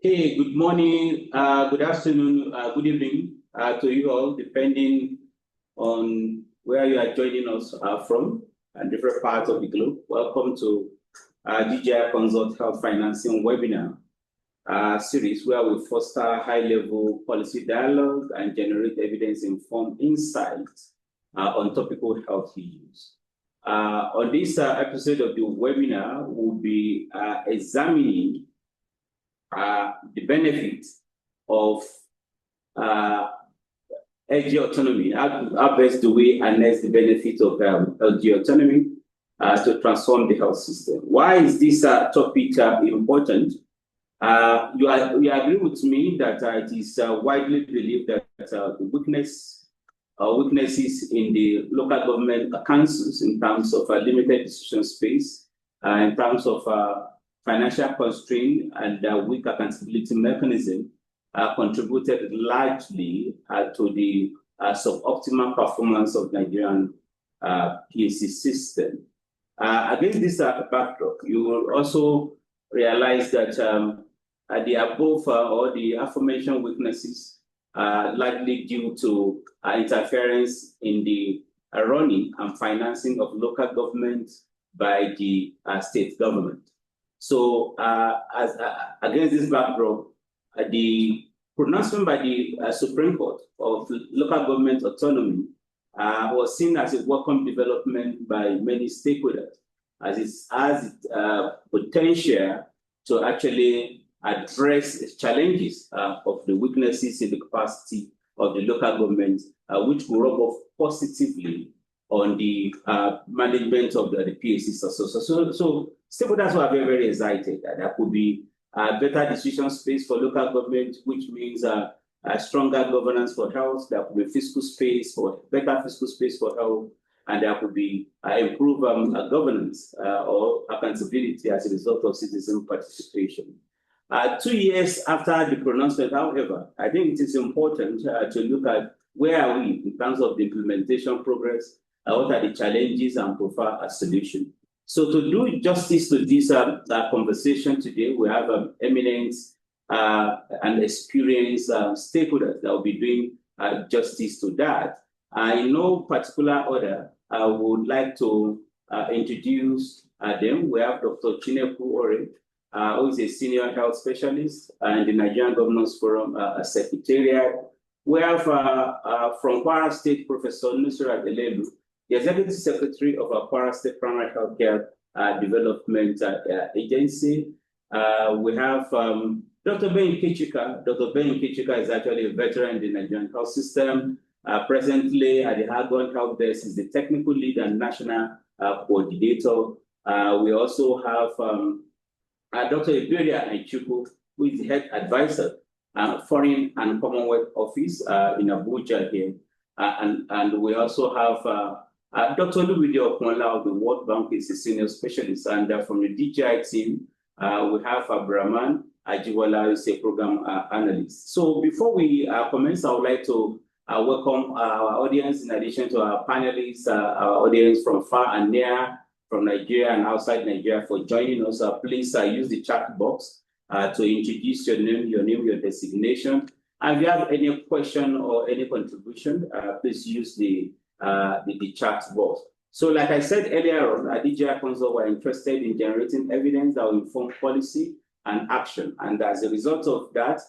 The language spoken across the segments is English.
Hey, good morning, good afternoon, good evening to you all, depending on where you are joining us from and different parts of the globe. Welcome to DJI Consult Health Financing webinar series where we foster high-level policy dialogue and generate evidence-informed insights on topical health issues. On this episode of the webinar, we'll be examining the benefits of LGA autonomy. How best do we harness the benefits of LGA autonomy to transform the health system? Why is this topic important? You agree with me that it is widely believed that the weaknesses in the local government councils in terms of limited decision space, in terms of financial constraint and weak accountability mechanism contributed largely to the suboptimal performance of Nigerian PHC system. Against this backdrop, you will also realize that the above or the aforementioned weaknesses are likely due to interference in the running and financing of local government by the state government. So, against this backdrop, the pronouncement by the Supreme Court of local government autonomy was seen as a welcome development by many stakeholders, as it has potential to actually address challenges of the weaknesses in the capacity of the local government, which will rub off positively on the management of the PHC. So stakeholders were very, very excited that there could be better decision space for local government, which means a stronger governance for health. There could be better fiscal space for health, and there could be improved governance or accountability as a result of citizen participation. 2 years after the pronouncement, however, I think it is important to look at where are we in terms of the implementation progress, what are the challenges, and provide a solution. So to do justice to this conversation today, we have eminent and experienced stakeholders that will be doing justice to that. In no particular order, I would like to introduce them. We have Dr. Chineku Ore, who is a senior health specialist in the Nigerian Governance Forum Secretariat. We have from Kwara State, Professor Nusrat Elelu, the Executive Secretary of our Kwara State Primary Healthcare Development Agency. We have Dr. Ben Kichika. Dr. Ben Kichika is actually a veteran in the Nigerian health system. Presently at the Hargon Health Desk is the technical lead and national coordinator. We also have Dr. Iberia Ichuku, who is the head advisor, Foreign and Commonwealth Office in Abuja here. And we also have Dr. Olumide Okunla of the World Bank is a senior specialist, and from the DJI team, we have Abraman Ajiwala, who is a program analyst. So before we commence, I would like to welcome our audience, in addition to our panelists, our audience from far and near, from Nigeria and outside Nigeria, for joining us. Please use the chat box to introduce your name, your designation. And if you have any question or any contribution, please use the chat box. So like I said earlier on, at DJI Consult, we're interested in generating evidence that will inform policy and action. And as a result of that,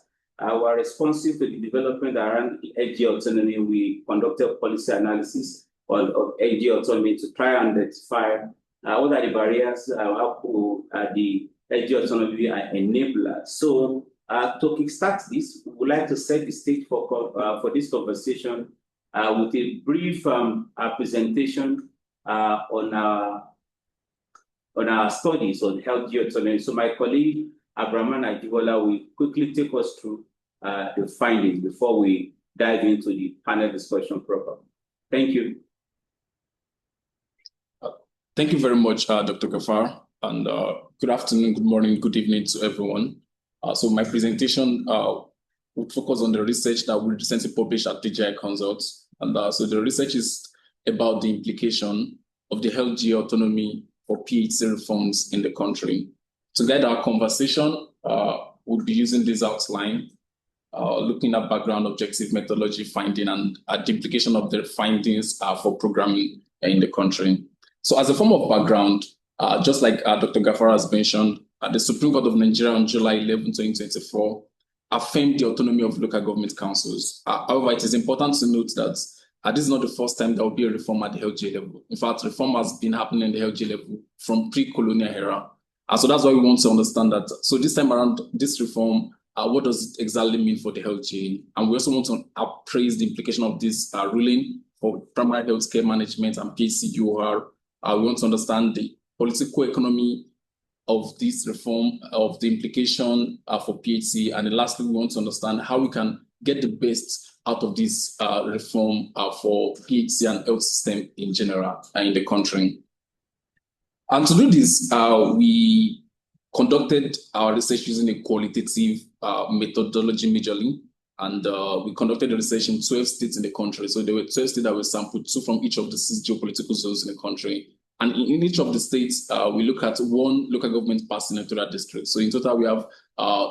we're responsive to the development around LGA autonomy. We conducted policy analysis of LGA autonomy to try and identify what are the barriers, how the LGA autonomy enabler. So to kickstart this, we would like to set the stage for this conversation with a brief presentation on our studies on LGA autonomy. So my colleague Abraman Ajiwala will quickly take us through the findings before we dive into the panel discussion proper. Thank you. Thank you very much, Dr. Gafar, and good afternoon, good morning, good evening to everyone. So my presentation would focus on the research that we recently published at DJI Consult. And so the research is about the implication of the LGA autonomy for PHC reforms in the country. To guide our conversation, we'll be using this outline, looking at background, objective, methodology, finding, and the implication of the findings for programming in the country. So as a form of background, just like Dr. Gafara has mentioned, the Supreme Court of Nigeria on July 11, 2024 affirmed the autonomy of local government councils. However, it is important to note that this is not the first time there will be a reform at the LGA level. In fact, reform has been happening at the LGA level from pre-colonial era. So that's why we want to understand that. So this time around, this reform, what does it exactly mean for the LGA? And we also want to appraise the implication of this ruling for primary health care management and PHC UOR. We want to understand the political economy of this reform, of the implication for PHC. And then lastly, we want to understand how we can get the best out of this reform for PHC and health system in general in the country. And to do this, we conducted our research using a qualitative methodology majorly. And we conducted the research in 12 states in the country. So there were 12 states that were sampled, 2 from each of the 6 geopolitical zones in the country. And in each of the states, we look at 1 local government per senatorial district. So in total, we have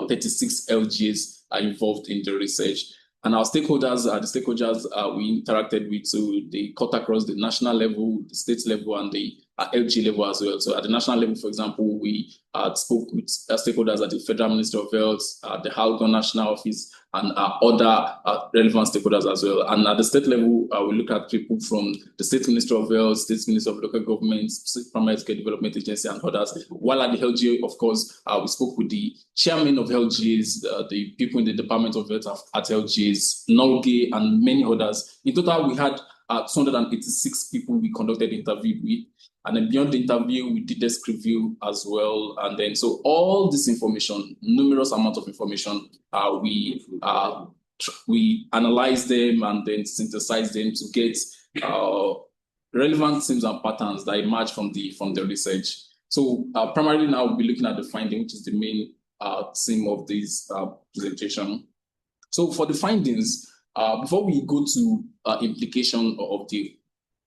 36 LGAs involved in the research. And our stakeholders, the stakeholders we interacted with, so they cut across the national level, the state level, and the LG level as well. So at the national level, for example, we spoke with stakeholders at the Federal Ministry of Health, the Halgon National Office, and other relevant stakeholders as well. And at the state level, we look at people from the State Ministry of Health, State Ministry of Local Government, State Primary Health Care Development Agency, and others. While at the LGA, of course, we spoke with the chairman of LGAs, the people in the Department of Health at LGAs, NOLGA, and many others. In total, we had 286 people we conducted the interview with. And then beyond the interview, we did desk review as well. And then, so all this information, numerous amounts of information, we analyze them and then synthesize them to get relevant themes and patterns that emerge from the research. So primarily now we'll be looking at the finding, which is the main theme of this presentation. So for the findings, before we go to implication of the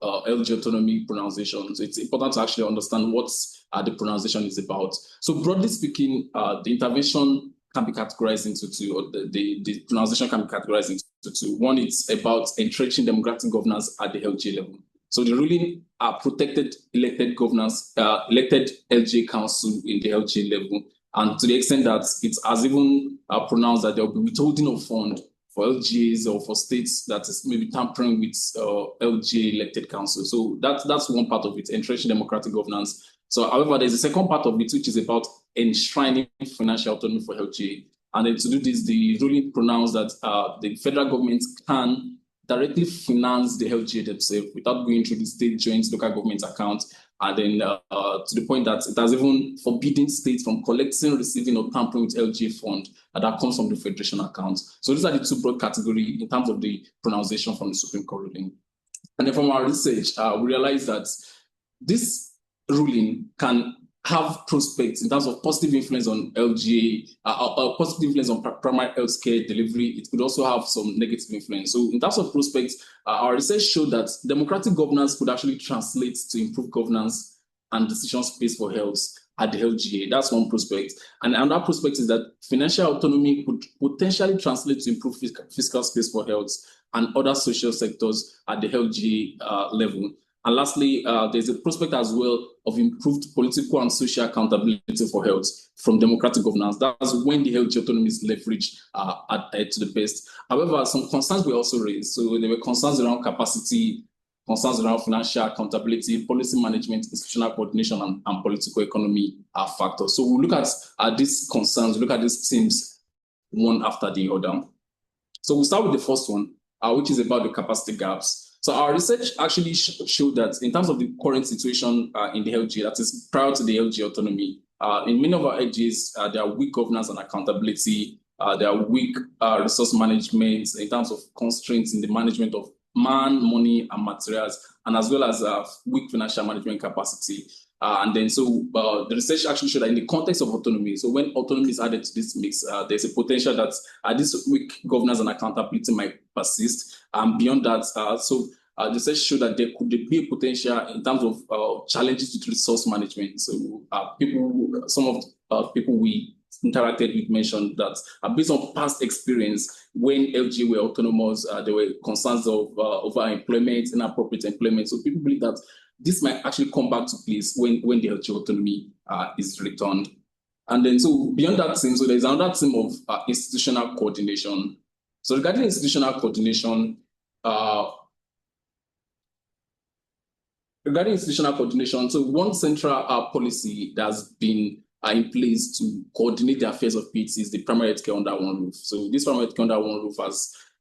LG autonomy pronunciations, it's important to actually understand what the pronunciation is about. So broadly speaking, the intervention can be categorized into 2, or the pronunciation can be categorized into 2. One, it's about entrenching democratic governance at the LG level. So the ruling protected elected governance, elected LG council in the LG level, and to the extent that it has even pronounced that there will be withholding of fund for LGAs or for states that is maybe tampering with LGA elected council. So that's one part of it, entrenching democratic governance. So however, there's a second part of it, which is about enshrining financial autonomy for LGA. And then to do this, the ruling pronounced that the federal government can directly finance the LGA themselves without going through the state joint local government account. And then to the point that it has even forbidden states from collecting, receiving, or tampering with LGA fund that comes from the federation account. So these are the 2 broad categories in terms of the pronunciation from the Supreme Court ruling. And then from our research, we realized that this ruling can have prospects in terms of positive influence on LGA, positive influence on primary health care delivery. It could also have some negative influence. So in terms of prospects, our research showed that democratic governance could actually translate to improved governance and decision space for health at the LGA. That's one prospect. And another prospect is that financial autonomy could potentially translate to improved fiscal space for health and other social sectors at the LGA level. And lastly, there's a prospect as well of improved political and social accountability for health from democratic governance. That's when the health autonomy is leveraged to the best. However, some concerns were also raised. So there were concerns around capacity, concerns around financial accountability, policy management, institutional coordination, and political economy factors. So we'll look at these concerns, look at these themes one after the other. So we'll start with the first one, which is about the capacity gaps. So our research actually showed that in terms of the current situation in the LGA, that is prior to the LGA autonomy, in many of our LGAs, there are weak governance and accountability, there are weak resource management in terms of constraints in the management of man, money, and materials, and as well as weak financial management capacity. And then so the research actually showed that in the context of autonomy, so when autonomy is added to this mix, there's a potential that this weak governance and accountability might persist. And beyond that, the research showed that there could be a potential in terms of challenges with resource management. So some of people we interacted with mentioned that based on past experience, when LGA were autonomous, there were concerns of overemployment, inappropriate employment. So people believe that this might actually come back to place when the LGA autonomy is returned. And then, so beyond that theme, so there's another theme of institutional coordination. So regarding institutional coordination, so one central policy that's been in place to coordinate the affairs of PHC is the primary healthcare under one roof. So this primary healthcare under one roof,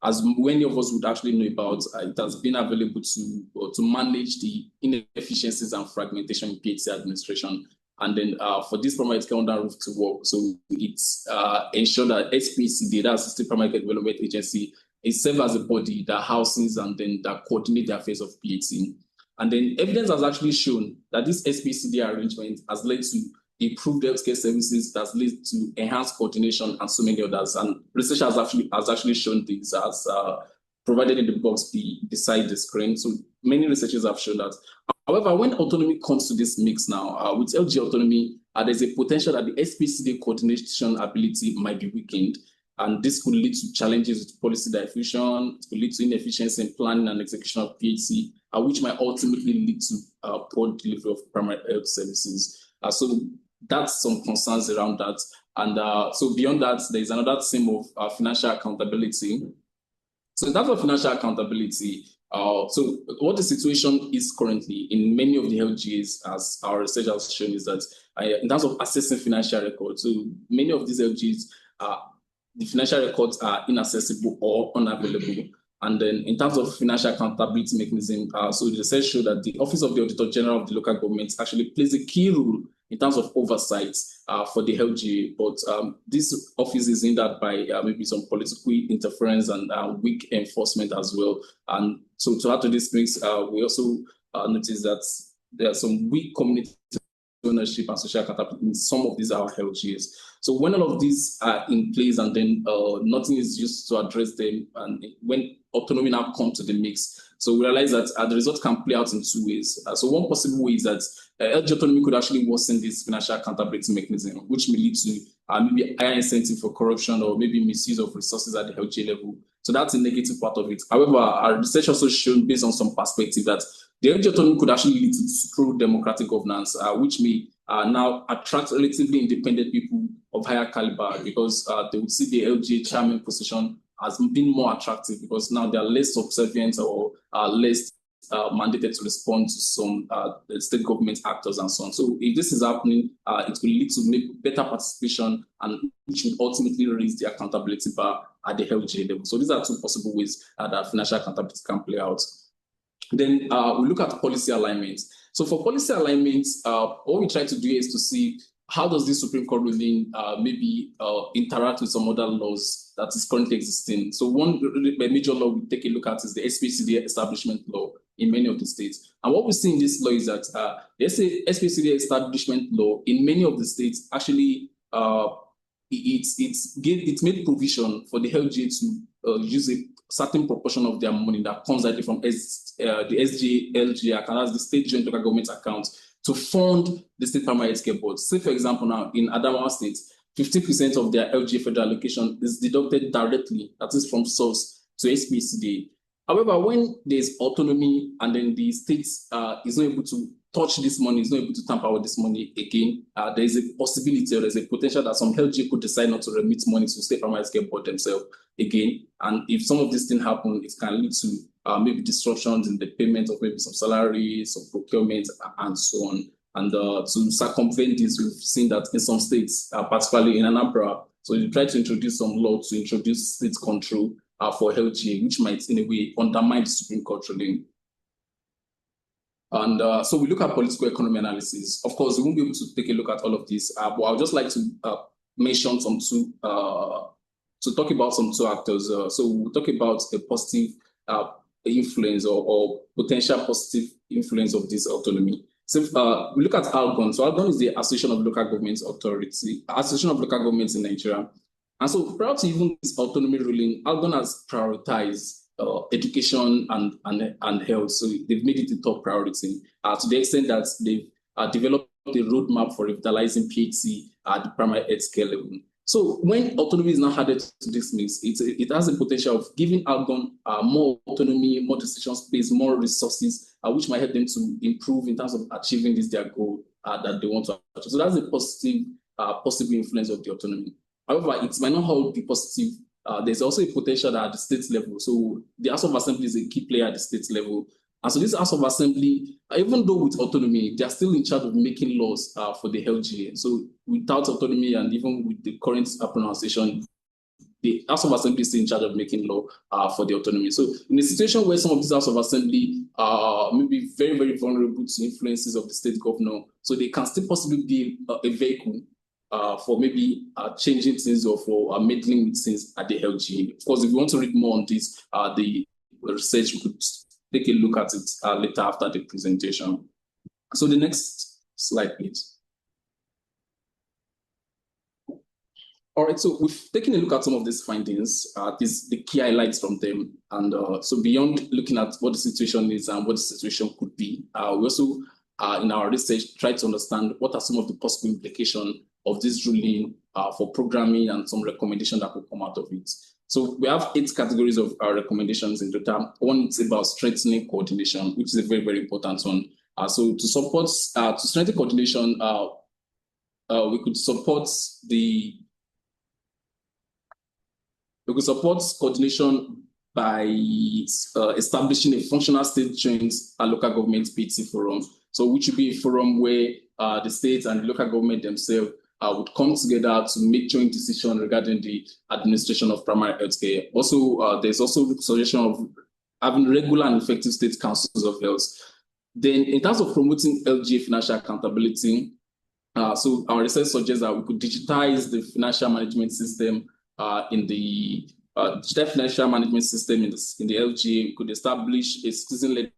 as many of us would actually know about, it has been available to manage the inefficiencies and fragmentation in PHC administration. And then for this primary healthcare under roof to work, so it's ensure that SPCD, that's the State Primary Care Development Agency, is served as a body that houses and then that coordinate the affairs of PHC. And then evidence has actually shown that this SPCD arrangement has led to improved healthcare services, that's led to enhanced coordination and so many others. And research has actually shown this as provided in the box beside the screen. So many researchers have shown that. However, when autonomy comes to this mix now, with LGA autonomy, there's a potential that the SPCD coordination ability might be weakened. And this could lead to challenges with policy diffusion, it could lead to inefficiency in planning and execution of PHC, which might ultimately lead to poor delivery of primary health services. So that's some concerns around that. And so beyond that, there's another theme of financial accountability. So in terms of financial accountability, so what the situation is currently in many of the LGAs, as our research has shown, is that in terms of assessing financial records, so many of these LGAs, the financial records are inaccessible or unavailable. And then in terms of financial accountability mechanism, so the research showed that the Office of the Auditor General of the local government actually plays a key role in terms of oversight for the LGA, but this office is hindered by maybe some political interference and weak enforcement as well. And so to add to this mix, we also noticed that there are some weak community ownership and social accountability in some of these our LGAs. So when all of these are in place and then nothing is used to address them, and when autonomy now comes to the mix, so we realize that the result can play out in two ways. So one possible way is that LGA autonomy could actually worsen this financial accountability mechanism, which may lead to maybe higher incentive for corruption or maybe misuse of resources at the LGA level. So that's a negative part of it. However, our research also shown, based on some perspective, that the LGA autonomy could actually lead to true democratic governance, which may now attract relatively independent people of higher caliber, because they would see the LGA chairman position as being more attractive, because now they are less subservient or less mandated to respond to some state government actors and so on. So if this is happening, it will lead to better participation, and which would ultimately raise the accountability bar at the LGA level. So these are two possible ways that financial accountability can play out. Then we look at policy alignment. So for policy alignment, what we try to do is to see how does this Supreme Court ruling maybe interact with some other laws that is currently existing. So one major law we take a look at is the SPCD establishment law in many of the states. And what we see in this law is that the SPCD establishment law in many of the states actually it made provision for the LGA to use a certain proportion of their money that comes directly from the SGA, LGA account, as the state joint local government account, to fund the state primary health care board. Say, for example, now in Adamawa State, 50% of their LGA federal allocation is deducted directly, that is from source, to SPCD. However, when there's autonomy and then the state is not able to touch this money, is not able to tamper with this money again, there is a possibility or there's a potential that some LGA could decide not to remit money to state primary health care board themselves again. And if some of these things happen, it can lead to maybe disruptions in the payment of maybe some salaries, some procurement, and so on. And to circumvent this, we've seen that in some states, particularly in Anambra, so you try to introduce some law to introduce state control for LGA, which might in a way undermine the Supreme Court ruling. And so we look at political economy analysis. Of course, we won't be able to take a look at all of this, but I would just like to mention some two, to talk about some two actors. So we'll talk about a positive influence or potential positive influence of this autonomy. So we look at ALGON. So ALGON is the Association of Local Governments Authority, Association of Local Governments in Nigeria. And so prior to even this autonomy ruling, ALGON has prioritized education and health. So they've made it a top priority to the extent that they've developed a roadmap for revitalizing PHC at the primary health care level. So when autonomy is now added to this mix, it has the potential of giving Algon more autonomy, more decision space, more resources, which might help them to improve in terms of achieving their goal that they want to achieve. So that's a positive possible influence of the autonomy. However, it might not all be positive. There's also a potential at the state level. So the House of Assembly is a key player at the state level. And so this House of Assembly, even though with autonomy, they are still in charge of making laws for the LGA. So without autonomy and even with the current pronunciation, the House of Assembly is in charge of making law for the autonomy. So in a situation where some of these House of Assembly may be very, very vulnerable to influences of the state governor, so they can still possibly be a vehicle for maybe changing things or for meddling with things at the LGA. Of course, if you want to read more on this, the research, we could take a look at it later after the presentation. So the next slide, please. All right, so we've taken a look at some of these findings, the key highlights from them. And so beyond looking at what the situation is and what the situation could be, we also, in our research, try to understand what are some of the possible implications of this ruling for programming and some recommendations that could come out of it. So we have 8 categories of recommendations in total. One is about strengthening coordination, which is a very, very important one. So to support, to strengthen coordination, we could support coordination by establishing a functional state joint local government PHC forum. So which would be a forum where the state and the local government themselves would come together to make joint decisions regarding the administration of primary health care. Also, there's also the suggestion of having regular and effective state councils of health. Then in terms of promoting LGA financial accountability, so our research suggests that we could digitize the financial management system in the financial management system in the LGA. We could establish a citizen-led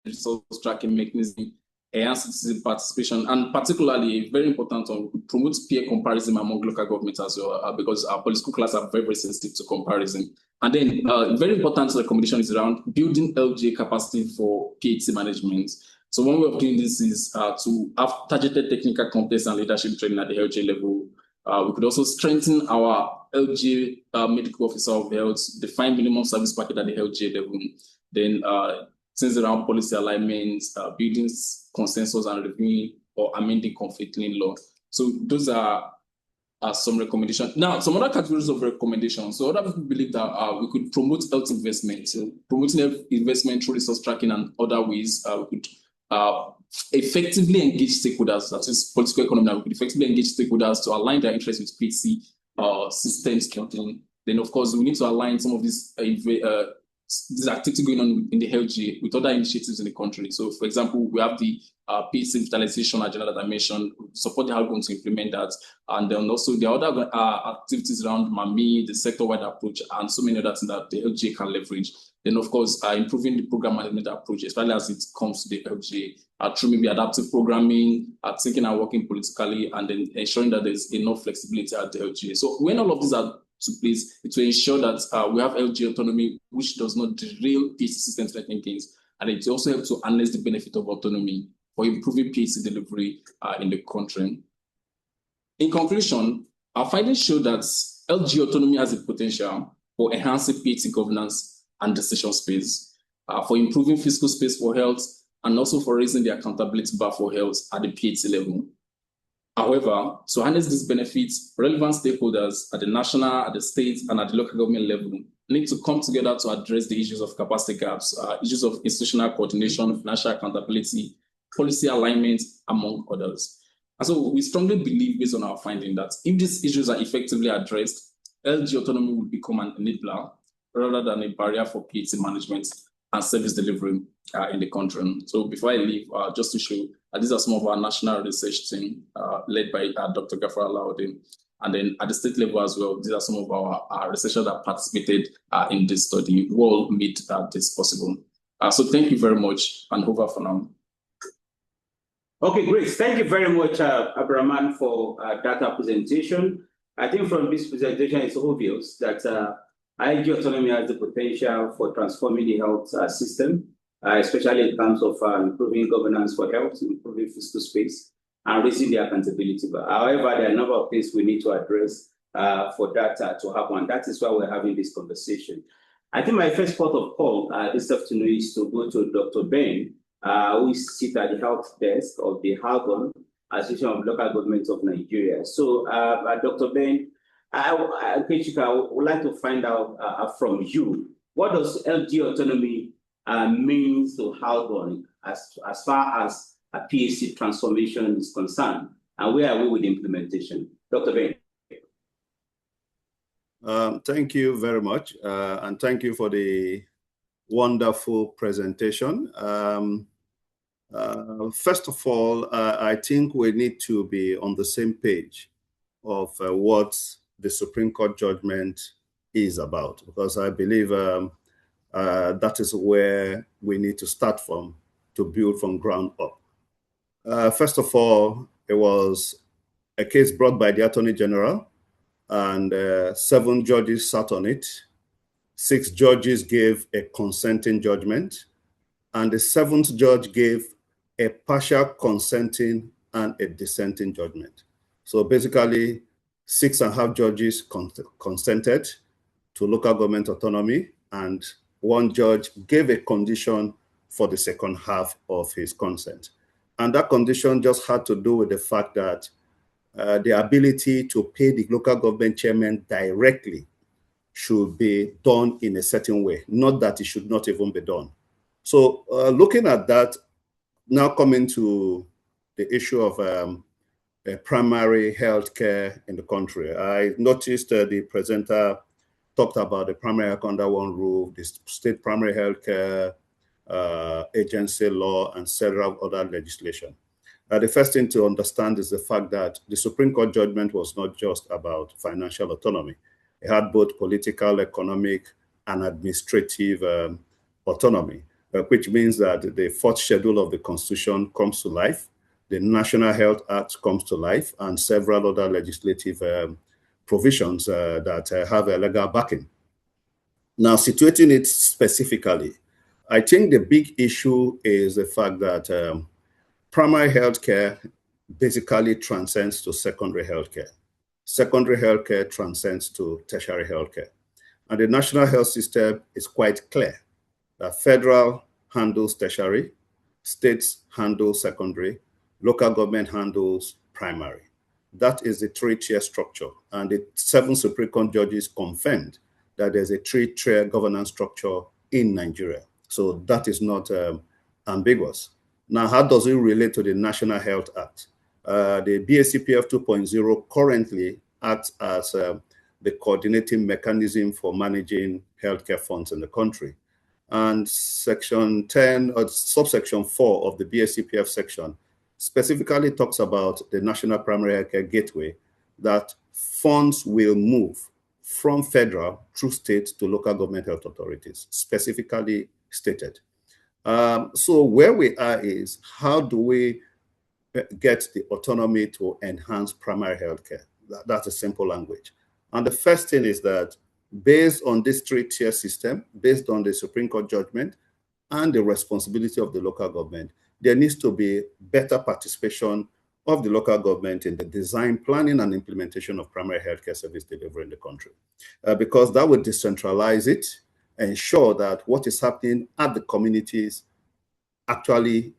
resource tracking mechanism, enhance citizen participation, and particularly a very important one, we promote peer comparison among local governments as well, because our political class are very, very sensitive to comparison. And then very important recommendation is around building LGA capacity for PHC management. So one way of doing this is to have targeted technical competence and leadership training at the LGA level. We could also strengthen our LGA medical officer of health, define minimum service package at the LGA level. Then things around policy alignment, building consensus and reviewing or amending conflicting law. So those are some recommendations. Now, some other categories of recommendations. So other people believe that we could promote health investment. So promoting health investment through resource tracking and other ways, we could effectively engage stakeholders, that is political economy. We could effectively engage stakeholders to align their interests with PHC systems. Then, of course, we need to align some of these activity going on in the LGA with other initiatives in the country. So, for example, we have the PHC digitalization agenda that I mentioned, support the Algon to implement that. And then also the other activities around MAMI, the sector-wide approach, and so many other things that the LGA can leverage. Then, of course, improving the program management approach, especially as it comes to the LGA, through maybe adaptive programming, thinking and working politically, and then ensuring that there's enough flexibility at the LGA. So when all of these are to place, it will ensure that we have LGA autonomy, which does not derail PHC system threatening gains, and it also helps to harness the benefit of autonomy for improving PHC delivery in the country. In conclusion, our findings show that LGA autonomy has the potential for enhancing PHC governance and decision space, for improving fiscal space for health, and also for raising the accountability bar for health at the PHC level. However, to harness these benefits, relevant stakeholders at the national, at the state, and at the local government level need to come together to address the issues of capacity gaps, issues of institutional coordination, financial accountability, policy alignment, among others. And so we strongly believe, based on our finding, that if these issues are effectively addressed, LG autonomy will become an enabler rather than a barrier for PHC management and service delivery in the country. So before I leave, just to show, these are some of our national research team led by Dr. Gafar Alaudin. And then at the state level as well, these are some of our researchers that participated in this study who all made this possible. So thank you very much, and over for now. Okay, great. Thank you very much, Abraman, for data presentation. I think from this presentation, it's obvious that LG autonomy has the potential for transforming the health system, especially in terms of improving governance for health, improving fiscal space, and raising the accountability. But however, there are a number of things we need to address for that to happen. That is why we're having this conversation. I think my first port of call this afternoon is to go to Dr. Ben, who is seated at the help desk of the HAGON, Association of Local Governments of Nigeria. So, Dr. Ben, I would like to find out from you, what does LGA autonomy mean to HAGON as far as a PHC transformation is concerned, and where are we with implementation? Dr. Ben. Thank you very much, and thank you for the wonderful presentation. First of all, I think we need to be on the same page of what the Supreme Court judgment is about, because I believe that is where we need to start from to build from ground up. First of all, it was a case brought by the Attorney General, and 7 judges sat on it. 6 judges gave a consenting judgment, and the 7th judge gave a partial consenting and a dissenting judgment. So basically, 6.5 judges consented to local government autonomy, and 1 judge gave a condition for the second half of his consent. And that condition just had to do with the fact that the ability to pay the local government chairman directly should be done in a certain way, not that it should not even be done. So looking at that, now coming to the issue of primary health care in the country, I noticed the presenter talked about the primary health under one roof, the state primary health care agency law, and several other legislation. The first thing to understand is the fact that the Supreme Court judgment was not just about financial autonomy. It had both political, economic, and administrative autonomy, which means that the 4th schedule of the Constitution comes to life, the National Health Act comes to life, and several other legislative provisions that have a legal backing. Now, situating it specifically, I think the big issue is the fact that primary health care basically transcends to secondary health care. Secondary health care transcends to tertiary health care. And the national health system is quite clear that federal handles tertiary, states handle secondary, local government handles primary. That is the 3-tier structure. And the 7 Supreme Court judges confirmed that there's a 3-tier governance structure in Nigeria. So that is not ambiguous. Now, how does it relate to the National Health Act? The BACPF 2.0 currently acts as the coordinating mechanism for managing healthcare funds in the country. And Section 10 or subsection 4 of the BACPF section specifically talks about the National Primary Healthcare Gateway, that funds will move from federal through state to local government health authorities, specifically stated. So where we are is, how do we get the autonomy to enhance primary health care? That's a simple language. And the first thing is that based on this 3-tier system, based on the Supreme Court judgment and the responsibility of the local government, there needs to be better participation of the local government in the design, planning, and implementation of primary healthcare service delivery in the country. Because that would decentralize it, ensure that what is happening at the communities actually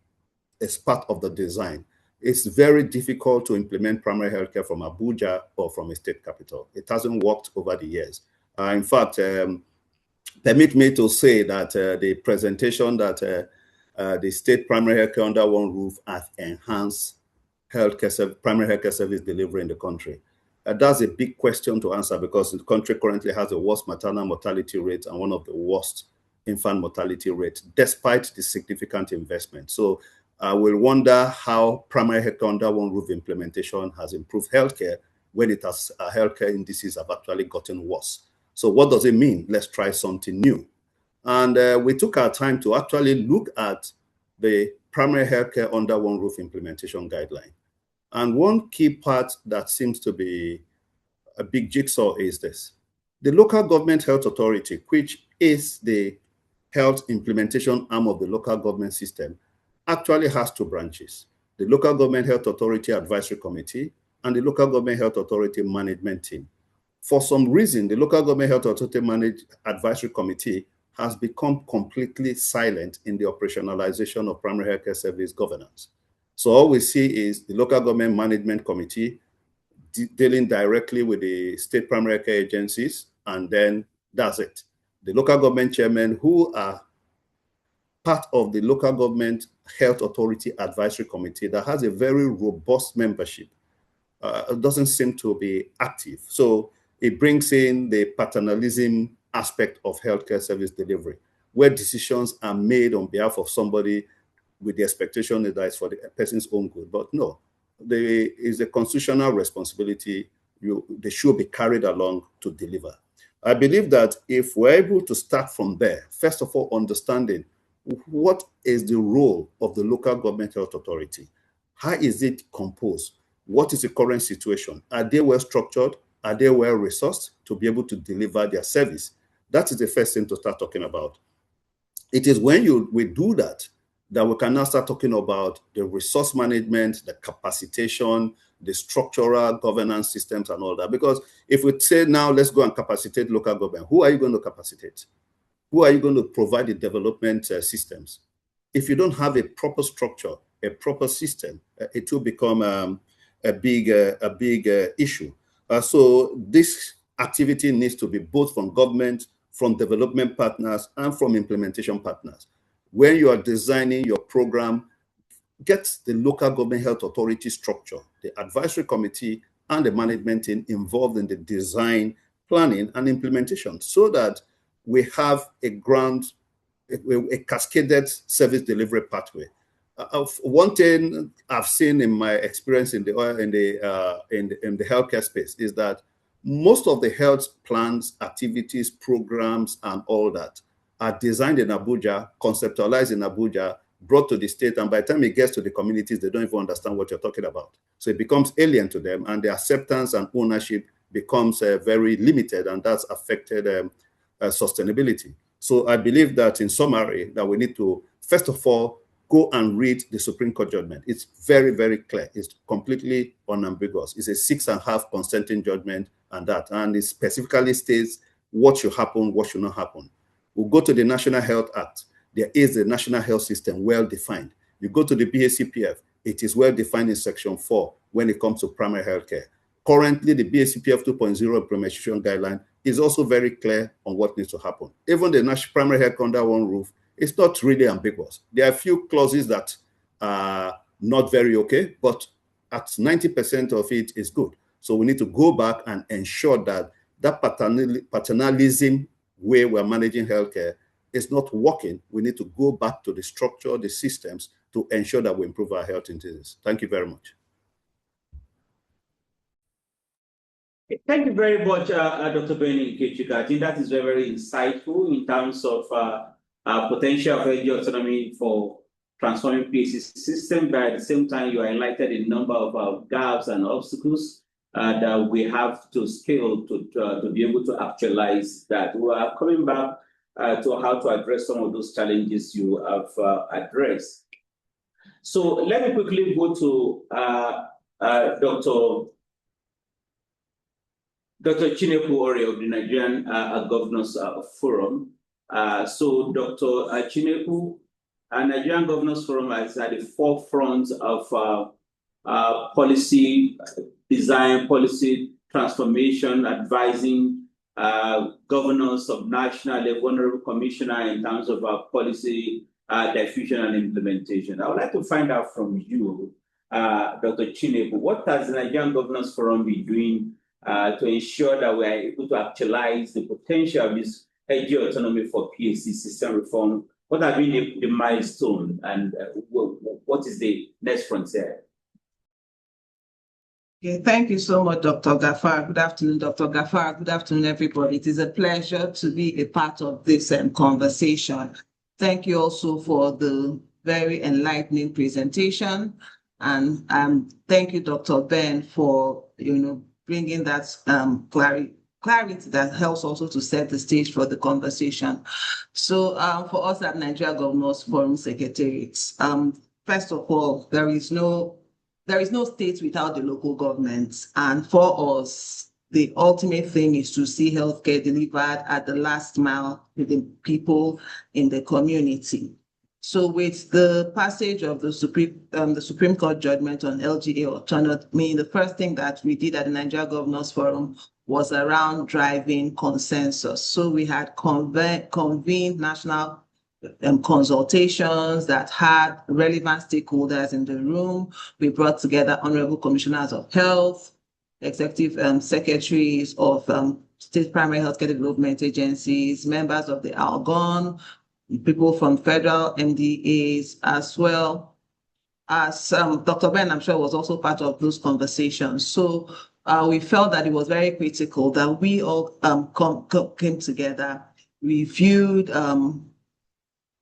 is part of the design. It's very difficult to implement primary healthcare from Abuja or from a state capital. It hasn't worked over the years. In fact, permit me to say that the presentation that the state primary healthcare under one roof has enhanced primary healthcare service delivery in the country. That's a big question to answer, because the country currently has the worst maternal mortality rate and one of the worst infant mortality rates, despite the significant investment. So I will wonder how primary healthcare under one roof implementation has improved healthcare when it has healthcare indices have actually gotten worse. So what does it mean? Let's try something new. And we took our time to actually look at the primary healthcare under one roof implementation guideline. And one key part that seems to be a big jigsaw is this. The local government health authority, which is the health implementation arm of the local government system, actually has 2 branches. the Local Government Health Authority Advisory Committee, and the Local Government Health Authority Management Team. For some reason, the Local Government Health Authority Advisory Committee has become completely silent in the operationalization of primary healthcare service governance. So all we see is the Local Government Management Committee dealing directly with the state primary care agencies, and then that's it. The local government chairmen, who are part of the Local Government Health Authority Advisory Committee that has a very robust membership, doesn't seem to be active. So it brings in the paternalism aspect of healthcare service delivery, where decisions are made on behalf of somebody with the expectation that it's for the person's own good. But no, there is a constitutional responsibility. They should be carried along to deliver. I believe that if we're able to start from there, first of all, understanding what is the role of the Local Government Health Authority? How is it composed? What is the current situation? Are they well structured? Are they well resourced to be able to deliver their service? That is the first thing to start talking about. It is when we do that we can now start talking about the resource management, the capacitation, the structural governance systems and all that. Because if we say now, let's go and capacitate local government, who are you going to capacitate? Who are you going to provide the development systems? If you don't have a proper structure, a proper system, it will become a big issue. So this activity needs to be both from government, from development partners, and from implementation partners. When you are designing your program, get the local government health authority structure, the advisory committee, and the management team involved in the design, planning, and implementation, so that we have a cascaded service delivery pathway. One thing I've seen in my experience in the healthcare space is that most of the health plans, activities, programs, and all that are designed in Abuja, conceptualized in Abuja, brought to the state, and by the time it gets to the communities, they don't even understand what you're talking about. So it becomes alien to them, and the acceptance and ownership becomes very limited, and that's affected sustainability. So I believe that, in summary, that we need to, first of all, go and read the Supreme Court judgment. It's very, very clear. It's completely unambiguous. It's a 6.5 consenting judgment, and it specifically states what should happen, what should not happen. We'll go to the National Health Act. There is a national health system well defined. You go to the BACPF, it is well defined in Section 4 when it comes to primary health care. Currently, the BACPF 2.0 implementation guideline is also very clear on what needs to happen. Even the national primary health under one roof, it's not really ambiguous. There are a few clauses that are not very okay, but at 90% of it is good. So we need to go back and ensure that that paternalism way we're managing healthcare is not working. We need to go back to the structure, the systems, to ensure that we improve our health initiatives. Thank you very much. Thank you very much, Dr. Benny Nkechika. I think that is very, very insightful in terms of potential of LGA autonomy for transforming PHC system, but at the same time, you highlighted a number of gaps and obstacles that we have to scale to be able to actualize that. We are coming back to how to address some of those challenges you have addressed. So let me quickly go to Dr. Chinepu Ore of the Nigerian Governors Forum. So Dr. Chinepu, Nigerian Governors Forum is at the forefront of policy design, policy transformation, advising governors of national level, honorable commissioner in terms of policy diffusion and implementation. I would like to find out from you, Dr. Chinepu, what has the Nigerian Governors Forum been doing to ensure that we are able to actualize the potential of this LGA autonomy for PHC system reform? What have been the milestone, and what is the next frontier? Okay, thank you so much, Dr. Gafar. Good afternoon, Dr. Gafar. Good afternoon, everybody. It is a pleasure to be a part of this conversation. Thank you also for the very enlightening presentation, and thank you, Dr. Ben, for bringing that clarity that helps also to set the stage for the conversation. So for us at Nigeria Governors Forum Secretariats, first of all, there is no state without the local government. And for us, the ultimate thing is to see healthcare delivered at the last mile to the people in the community. So with the passage of the Supreme Court judgment on LGA autonomy, the first thing that we did at the Nigeria Governors Forum was around driving consensus. So we had convened national consultations that had relevant stakeholders in the room. We brought together honorable commissioners of health, executive secretaries of state primary healthcare development agencies, members of the ALGON, people from federal MDAs, as well as Dr. Ben, I'm sure, was also part of those conversations. So we felt that it was very critical that we all came together, reviewed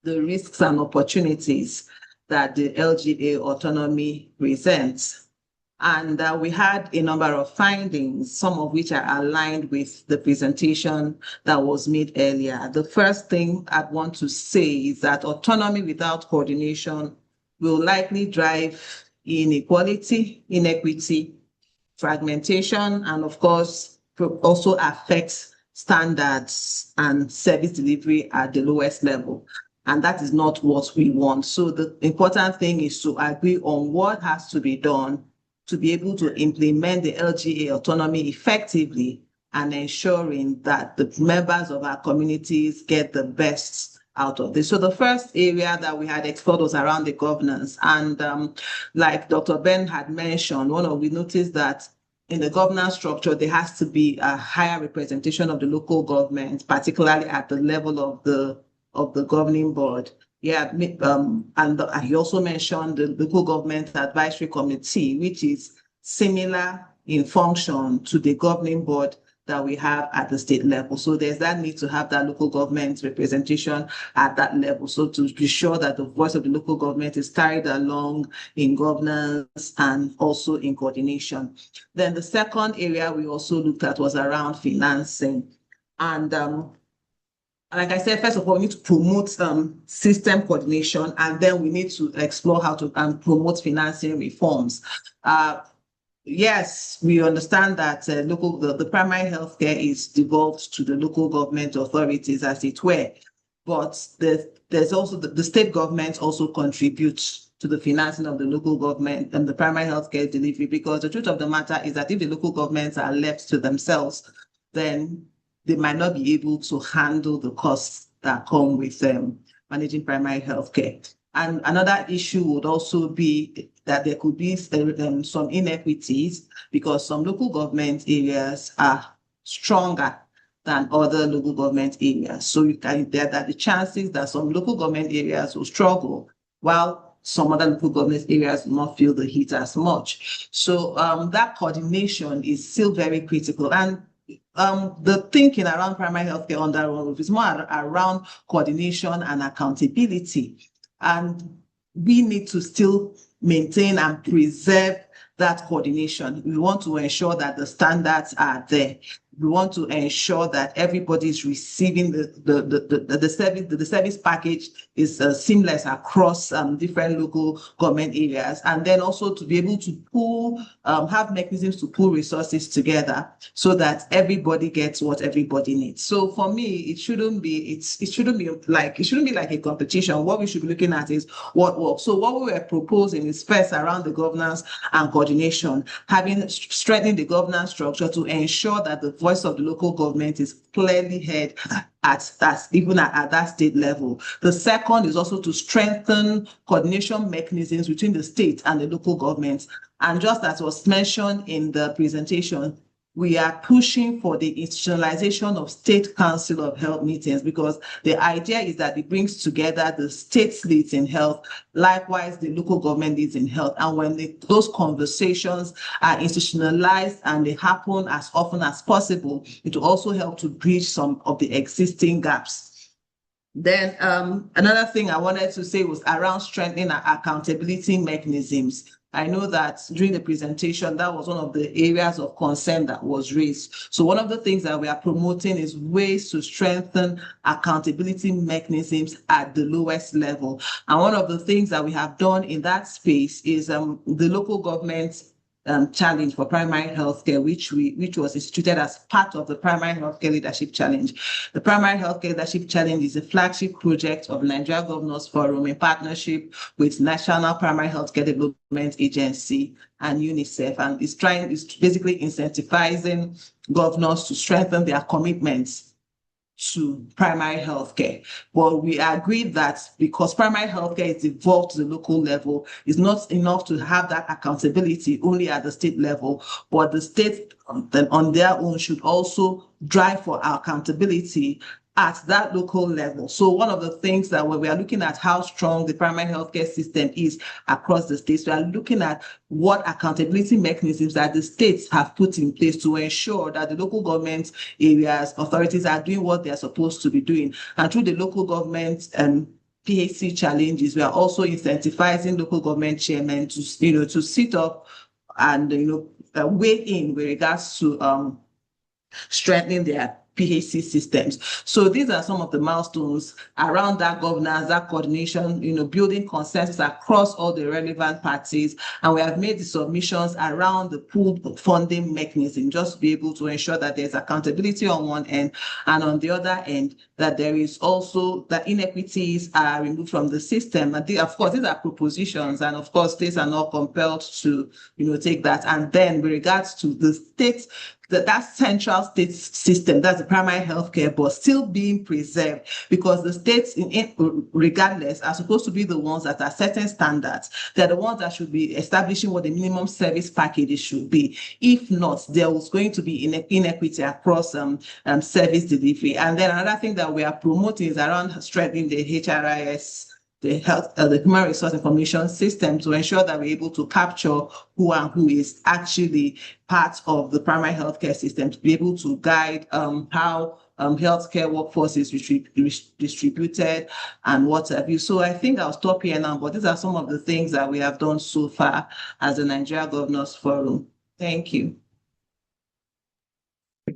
the risks and opportunities that the LGA autonomy presents. And we had a number of findings, some of which are aligned with the presentation that was made earlier. The first thing I'd want to say is that autonomy without coordination will likely drive inequality, inequity, fragmentation, and of course, also affect standards and service delivery at the lowest level. And that is not what we want. So the important thing is to agree on what has to be done to be able to implement the LGA autonomy effectively and ensuring that the members of our communities get the best out of this. So the first area that we had explored was around the governance. And like Dr. Ben had mentioned, we noticed that in the governance structure, there has to be a higher representation of the local government, particularly at the level of the governing board. Yeah, and he also mentioned the Local Government Advisory Committee, which is similar in function to the governing board that we have at the state level. So there's that need to have that local government representation at that level. So to be sure that the voice of the local government is carried along in governance and also in coordination. Then the second area we also looked at was around financing. And like I said, first of all, we need to promote system coordination, and then we need to explore how to promote financing reforms. Yes, we understand that the primary healthcare is devolved to the local government authorities, as it were, but there's also the state government also contributes to the financing of the local government and the primary healthcare delivery, because the truth of the matter is that if the local governments are left to themselves, then they might not be able to handle the costs that come with managing primary health care. And another issue would also be that there could be some inequities because some local government areas are stronger than other local government areas. So there are the chances that some local government areas will struggle while some other local government areas will not feel the heat as much. So that coordination is still very critical. And the thinking around primary healthcare under one roof is more around coordination and accountability. And we need to still maintain and preserve that coordination. We want to ensure that the standards are there. We want to ensure that everybody is receiving the service package is seamless across different local government areas, and then also to be able to have mechanisms to pull resources together so that everybody gets what everybody needs. So for me, it shouldn't be like a competition. What we should be looking at is what works. So what we were proposing is first around the governance and coordination, strengthening the governance structure to ensure that the voice of the local government is clearly heard at that state level. The second is also to strengthen coordination mechanisms between the state and the local governments. And just as was mentioned in the presentation, we are pushing for the institutionalization of State Council of Health meetings, because the idea is that it brings together the state leads in health, likewise the local government leads in health. And when those conversations are institutionalized and they happen as often as possible, it will also help to bridge some of the existing gaps. Then another thing I wanted to say was around strengthening our accountability mechanisms. I know that during the presentation, that was one of the areas of concern that was raised. So one of the things that we are promoting is ways to strengthen accountability mechanisms at the lowest level. And one of the things that we have done in that space is the local government challenge for primary healthcare, which was instituted as part of the Primary Healthcare Leadership Challenge. The Primary Healthcare Leadership Challenge is a flagship project of Nigeria Governors Forum in partnership with National Primary Healthcare Development Agency and UNICEF, and it's basically incentivizing governors to strengthen their commitments to primary healthcare. But we agreed that because primary healthcare is evolved to the local level, it's not enough to have that accountability only at the state level, but the state on their own should also drive for accountability at that local level. So one of the things that when we are looking at how strong the primary healthcare system is across the states, we are looking at what accountability mechanisms that the states have put in place to ensure that the local government areas, authorities are doing what they are supposed to be doing. And through the local government PHC challenges, we are also incentivizing local government chairmen to, to sit up and, weigh in with regards to strengthening their PHC systems. So these are some of the milestones around that governance, that coordination, building consensus across all the relevant parties. And we have made the submissions around the pooled funding mechanism, just to be able to ensure that there's accountability on one end, and on the other end, that there is also that inequities are removed from the system. And of course, these are propositions, and of course, states are not compelled to, take that. And then with regards to the states, that central state system, that's the primary healthcare, but still being preserved, because the states, regardless, are supposed to be the ones that are setting standards. They're the ones that should be establishing what the minimum service packages should be. If not, there was going to be inequity across service delivery. And then another thing that we are promoting is around strengthening the HRIS, the human resource information system, to ensure that we're able to capture who and who is actually part of the primary healthcare system, to be able to guide how healthcare workforce is distributed and what have you. So I think I'll stop here now, but these are some of the things that we have done so far as the Nigeria Governors Forum. Thank you.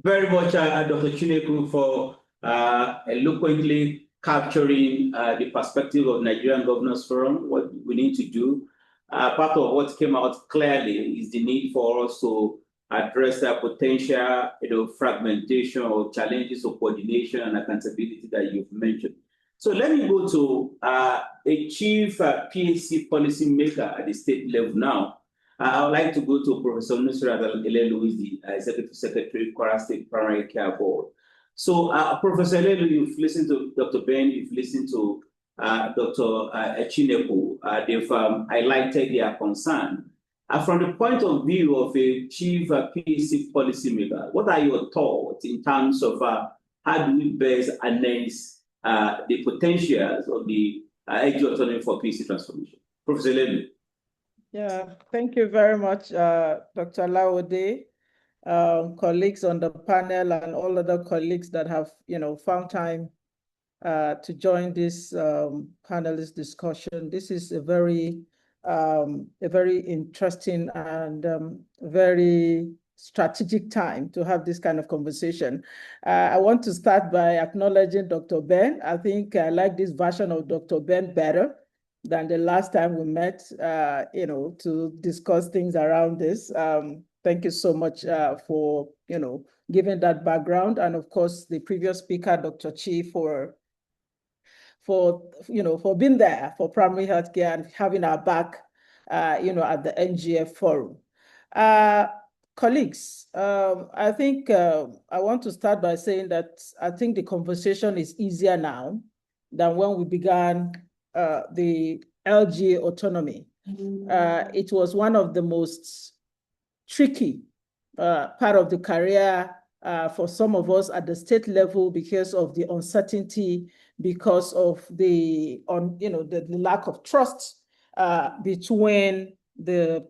Very much, Dr. Chinedu, for eloquently capturing the perspective of Nigerian Governors Forum, what we need to do. Part of what came out clearly is the need for us to address the potential fragmentation or challenges of coordination and accountability that you've mentioned. So let me go to a chief PHC policy maker at the state level now. I would like to go to Professor Nusrat Elelu, the Executive Secretary, Kwara State Primary Care Board. So, Professor Elelu, you've listened to Dr. Ben, you've listened to Dr. Chinedu. They've highlighted their concern. From the point of view of a chief PHC policymaker, what are your thoughts in terms of how do we best harness the potentials of the LGA autonomy for PHC transformation? Professor Elelu. Yeah, thank you very much, Dr. Laode. Colleagues on the panel and all other colleagues that have, found time to join this panelist discussion. This is a very interesting and very strategic time to have this kind of conversation. I want to start by acknowledging Dr. Ben. I think I like this version of Dr. Ben better than the last time we met, to discuss things around this. Thank you so much for, giving that background. And of course, the previous speaker, Dr. Chi, for being there for primary healthcare and having our back, at the NGF forum. Colleagues, I think I want to start by saying that I think the conversation is easier now than when we began the LGA autonomy. It was one of the most tricky part of the career for some of us at the state level because of the uncertainty, because of the lack of trust between the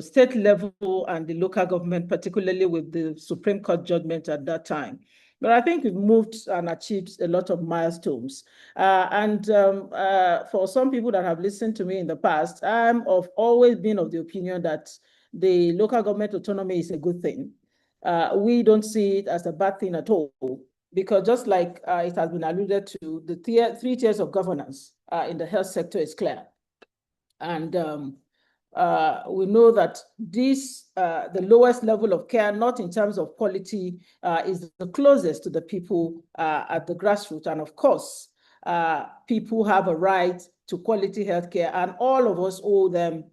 state level and the local government, particularly with the Supreme Court judgment at that time. But I think we've moved and achieved a lot of milestones. For some people that have listened to me in the past, I'm always been of the opinion that the local government autonomy is a good thing. We don't see it as a bad thing at all, because just like it has been alluded to, the three tiers of governance in the health sector is clear. And we know that this, the lowest level of care, not in terms of quality, is the closest to the people at the grassroots. And of course, people have a right to quality healthcare, and all of us owe them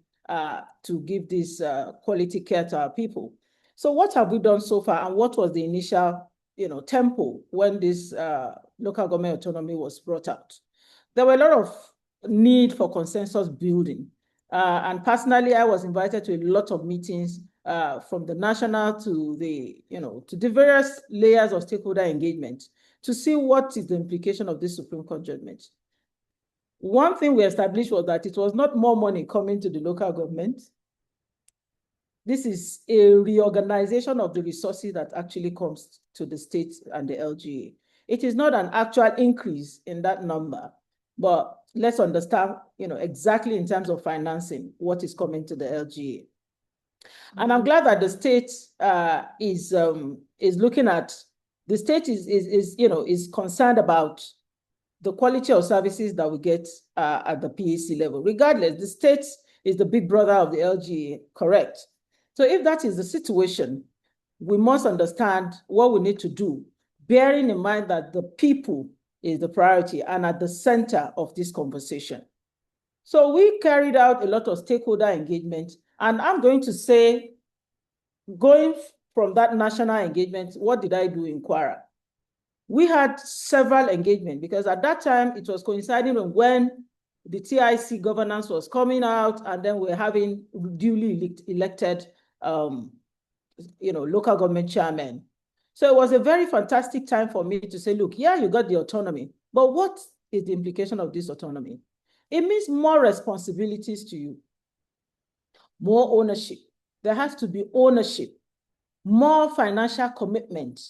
to give this quality care to our people. So what have we done so far, and what was the initial, tempo when this local government autonomy was brought out? There were a lot of need for consensus building. And personally, I was invited to a lot of meetings from the national to the, to the various layers of stakeholder engagement to see what is the implication of this Supreme Court judgment. One thing we established was that it was not more money coming to the local government. This is a reorganization of the resources that actually comes to the states and the LGA. It is not an actual increase in that number, but let's understand, exactly in terms of financing, what is coming to the LGA. And I'm glad that the state is looking at, the state is concerned about the quality of services that we get at the PHC level. Regardless, the state is the big brother of the LGA, correct? So if that is the situation, we must understand what we need to do, bearing in mind that the people is the priority and at the center of this conversation. So we carried out a lot of stakeholder engagement, and I'm going to say, going from that national engagement, what did I do in Kwara? We had several engagements, because at that time it was coinciding with when the TIC governance was coming out, and then we're having duly elected local government chairmen. So it was a very fantastic time for me to say, look, yeah, you got the autonomy, but what is the implication of this autonomy? It means more responsibilities to you, more ownership. There has to be ownership, more financial commitment.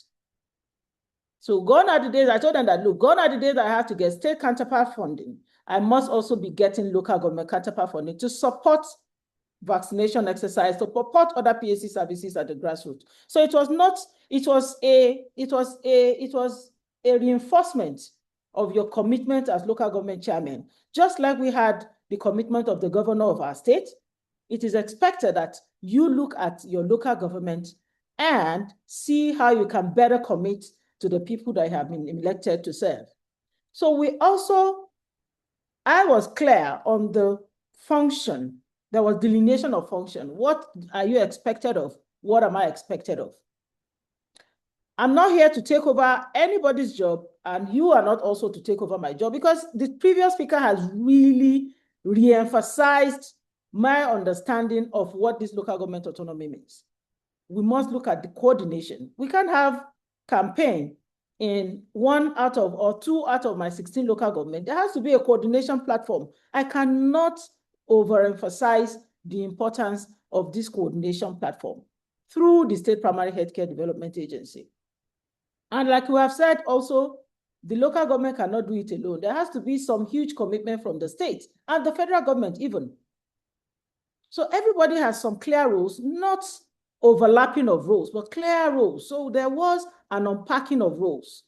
So gone are the days, I told them that, look, gone are the days I have to get state counterpart funding. I must also be getting local government counterpart funding to support vaccination exercise, to support other PHC services at the grassroots. So it was not, it was a reinforcement of your commitment as local government chairman. Just like we had the commitment of the governor of our state, it is expected that you look at your local government and see how you can better commit to the people that have been elected to serve. So I was clear on the function. There was delineation of function. What are you expected of? What am I expected of? I'm not here to take over anybody's job, and you are not also to take over my job, because the previous speaker has really re-emphasized my understanding of what this local government autonomy means. We must look at the coordination. We can't have campaign in 1 out of or 2 out of my 16 local government. There has to be a coordination platform. I cannot overemphasize the importance of this coordination platform through the State Primary Healthcare Development Agency. And like we have said also, the local government cannot do it alone. There has to be some huge commitment from the state and the federal government even. So everybody has some clear roles, not overlapping of roles, but clear roles. So there was an unpacking of roles,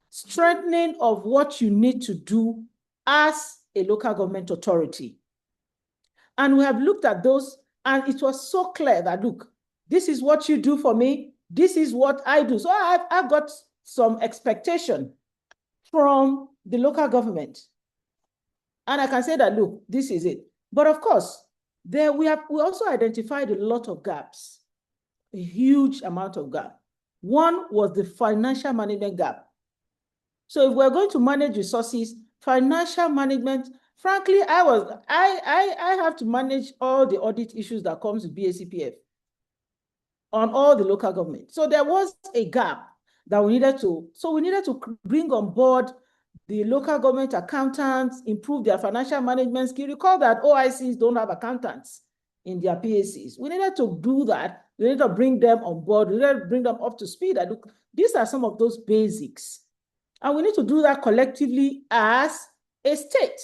strengthening of what you need to do as a local government authority. And we have looked at those, and it was so clear that, look, this is what you do for me, this is what I do. So I've got some expectation from the local government. And I can say that, look, this is it. But of course, we also identified a lot of gaps, a huge amount of gap. One was the financial management gap. So if we're going to manage resources, financial management, frankly, I have to manage all the audit issues that comes with BACPF on all the local government. So there was a gap that we needed to bring on board the local government accountants, improve their financial management skill. Recall that OICs don't have accountants in their PHCs. We needed to do that. We need to bring them on board. We need to bring them up to speed. And look, these are some of those basics. And we need to do that collectively as a state.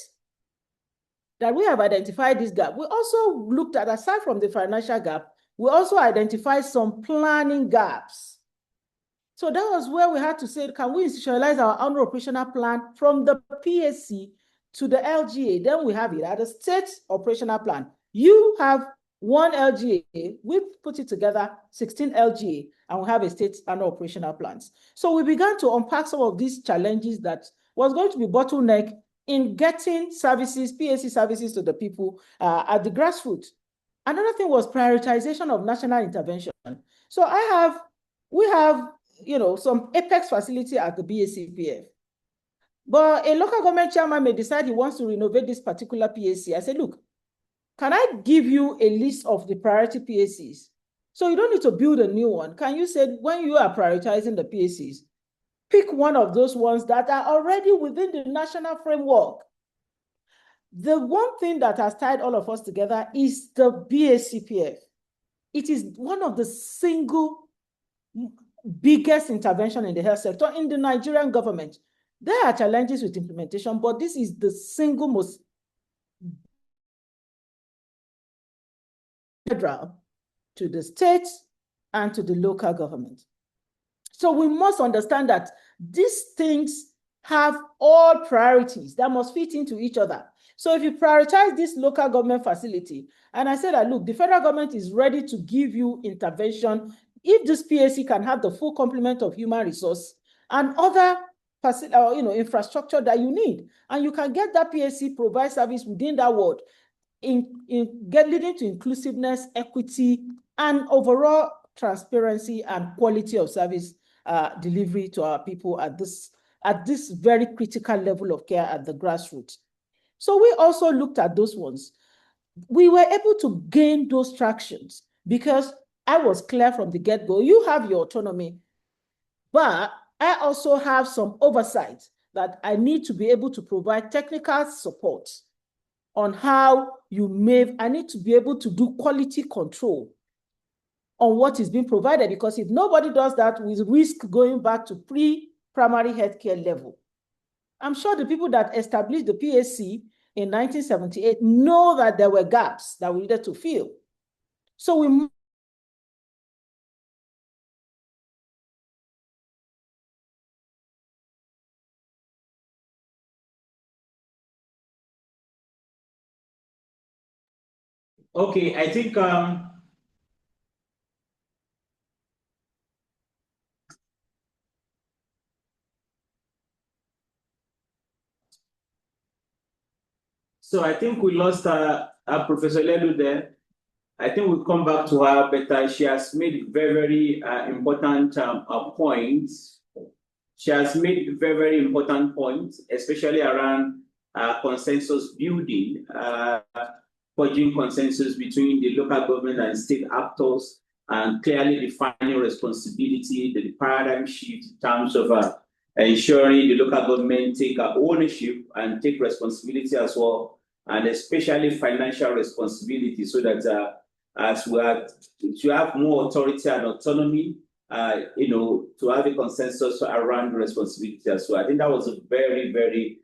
That we have identified this gap. We also looked at, aside from the financial gap, we also identified some planning gaps. So that was where we had to say, can we institutionalize our own operational plan from the PHC to the LGA? Then we have it at the state operational plan. You have one LGA, we put it together, 16 LGA, and we have a state and operational plans. So we began to unpack some of these challenges that was going to be bottleneck in getting services, PHC services to the people at the grassroots. Another thing was prioritization of national intervention. So we have, some apex facility at the BACPF. But a local government chairman may decide he wants to renovate this particular PHC. I said, look, can I give you a list of the priority PHCs? So you don't need to build a new one. Can you say, when you are prioritizing the PHCs, pick one of those ones that are already within the national framework? The one thing that has tied all of us together is the BACPF. It is one of the single biggest intervention in the health sector in the Nigerian government. There are challenges with implementation, but this is the single most federal to the states and to the local government. So we must understand that these things have all priorities that must fit into each other. So if you prioritize this local government facility, and I said that, look, the federal government is ready to give you intervention if this PHC can have the full complement of human resource and other infrastructure that you need. And you can get that PHC provide service within that world leading to inclusiveness, equity, and overall transparency and quality of service delivery to our people at this very critical level of care at the grassroots. So we also looked at those ones. We were able to gain those tractions because I was clear from the get-go, you have your autonomy, but I also have some oversight that I need to be able to provide technical support on how I need to be able to do quality control on what is being provided, because if nobody does that, we risk going back to pre-primary healthcare level. I'm sure the people that established the PHC in 1978 know that there were gaps that we needed to fill. So we Okay, I think so I think we lost Professor Lelu there. I think we'll come back to her, but she has made very, very important points. She has made very, very important points, especially around consensus building, forging consensus between the local government and state actors, and clearly defining responsibility, the paradigm shift in terms of ensuring the local government take ownership and take responsibility as well, and especially financial responsibility, so that as we are to have more authority and autonomy, to have a consensus around responsibility as well. I think that was a very, very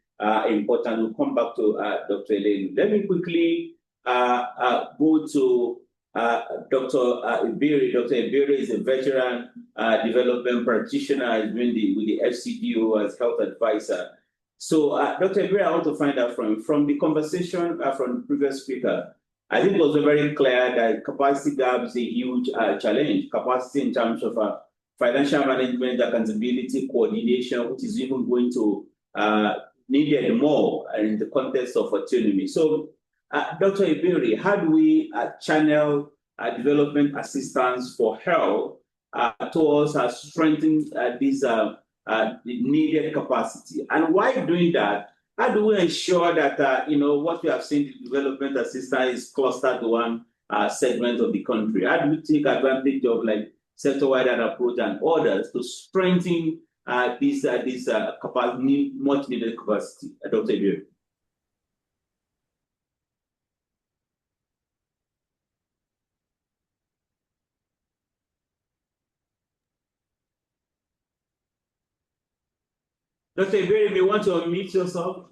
important. We'll come back to Dr. Elaine. Let me quickly go to Dr. Iberi. Dr. Iberi is a veteran development practitioner. Has been with the FCDO as health advisor. So, Dr. Iberi, I want to find out from the conversation from the previous speaker. I think it was very clear that capacity gap is a huge challenge. Capacity in terms of financial management, accountability, coordination, which is even going to needed more in the context of autonomy. So, Dr. Iberi, how do we channel development assistance for health towards strengthening this needed capacity? And while doing that, how do we ensure that what we have seen in development assistance is clustered to one segment of the country? How do we take advantage of sector-wide approach and others to strengthen this capacity, much needed capacity? Dr. Iberi. Dr. Iberi, you want to unmute yourself?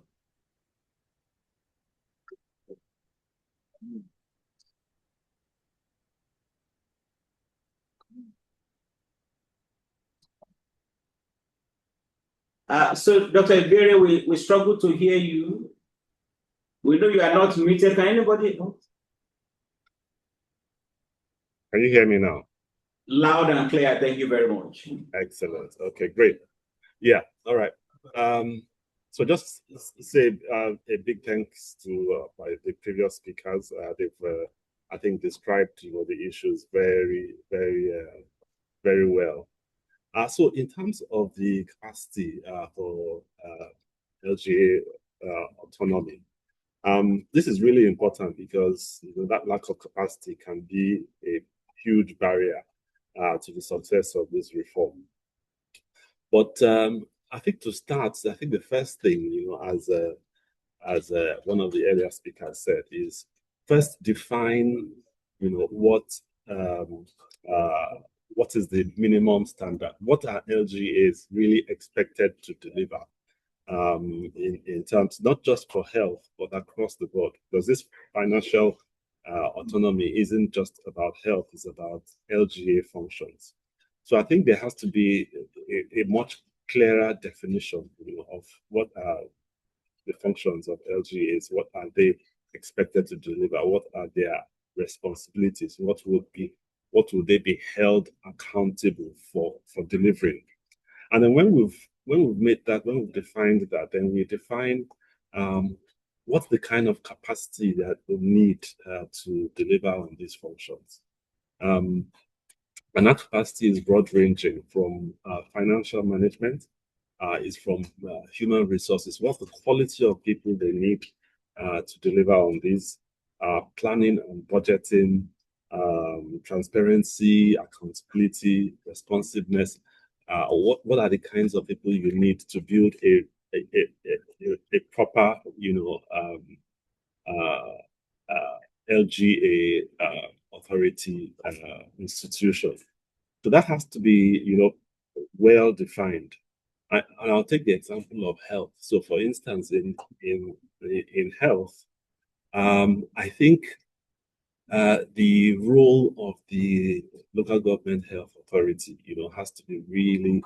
So, Dr. Iberi, we struggle to hear you. We know you are not muted. Can anybody? Can you hear me now? Loud and clear. Thank you very much. Excellent. Okay, great. Yeah, all right. So just say a big thanks to the previous speakers. They've, I think, described the issues very, very well. So in terms of the capacity for LGA autonomy, this is really important because that lack of capacity can be a huge barrier to the success of this reform. But I think to start, I think the first thing, as one of the earlier speakers said, is first define, what is the minimum standard? What are LGAs really expected to deliver in terms not just for health but across the board? Because this financial autonomy isn't just about health; it's about LGA functions. So I think there has to be a much clearer definition, of what are the functions of LGAs, what are they expected to deliver, what are their responsibilities, what would they be held accountable for delivering. And then when we've made that, when we've defined that, then we define what's the kind of capacity that we need to deliver on these functions. And that capacity is broad-ranging from financial management, is from human resources, what's the quality of people they need to deliver on these, planning and budgeting, transparency, accountability, responsiveness. What are the kinds of people you need to build a proper, LGA authority institution? So that has to be, well defined. And I'll take the example of health. So, for instance, in health, I think the role of the local government health authority, has to be really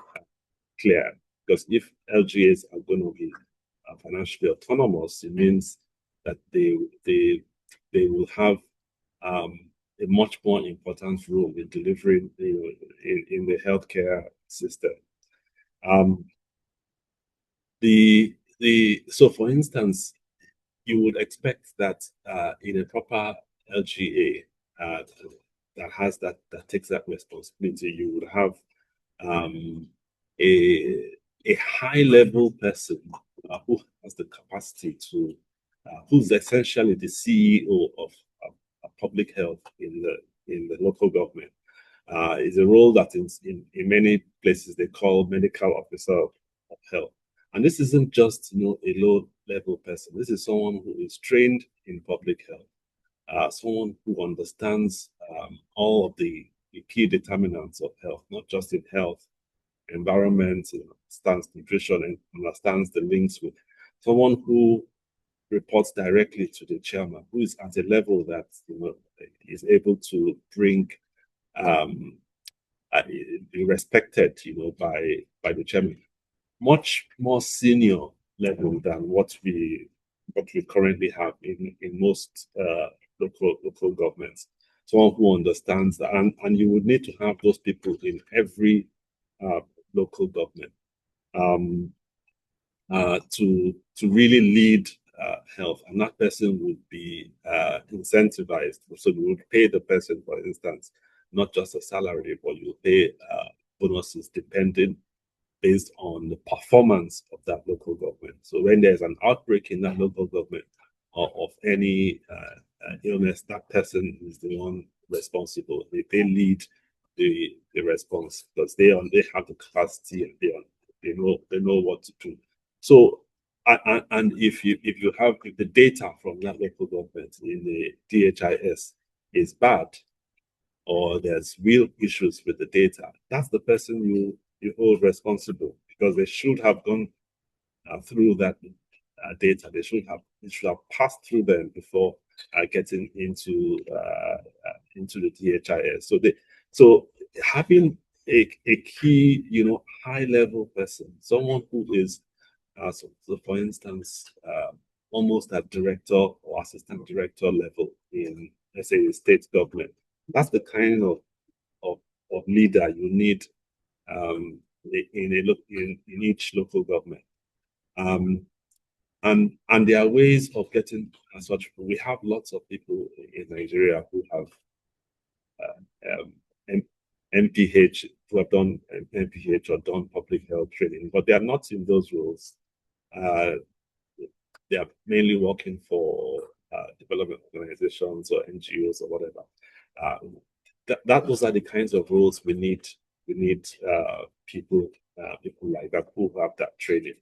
clear. Because if LGAs are going to be financially autonomous, it means that they will have a much more important role in delivering in the healthcare system. So for instance, you would expect that in a proper LGA that takes that responsibility, you would have a high level person who has the capacity to who's essentially the CEO of public health in the local government. Is a role that in many places they call medical officer of health. And this isn't just a low-level person. This is someone who is trained in public health, someone who understands all of the key determinants of health, not just in health, environment, understands nutrition, and understands the links with someone who reports directly to the chairman, who is at a level that is able to bring be respected, by the chairman. Much more senior level than what we currently have in most local governments. Someone who understands that, and you would need to have those people in every local government to really lead health, and that person would be incentivized. So you would pay the person, for instance, not just a salary, but you pay bonuses depending based on the performance of that local government. So when there's an outbreak in that local government of any illness, that person is the one responsible. They lead the response because they have the capacity and they know what to do. So and if the data from that local government in the DHIS is bad, or there's real issues with the data, that's the person you hold responsible, because they should have gone through that data. It should have passed through them before getting into the DHIS. So having a key, high-level person, someone who is, so for instance, almost at director or assistant director level in, let's say, the state government. That's the kind of leader you need in each local government. And there are ways of getting such. We have lots of people in Nigeria who have MPH, who have done MPH or done public health training, but they are not in those roles. They are mainly working for development organizations or NGOs or whatever. Those are the kinds of roles we need. We need people like that who have that training.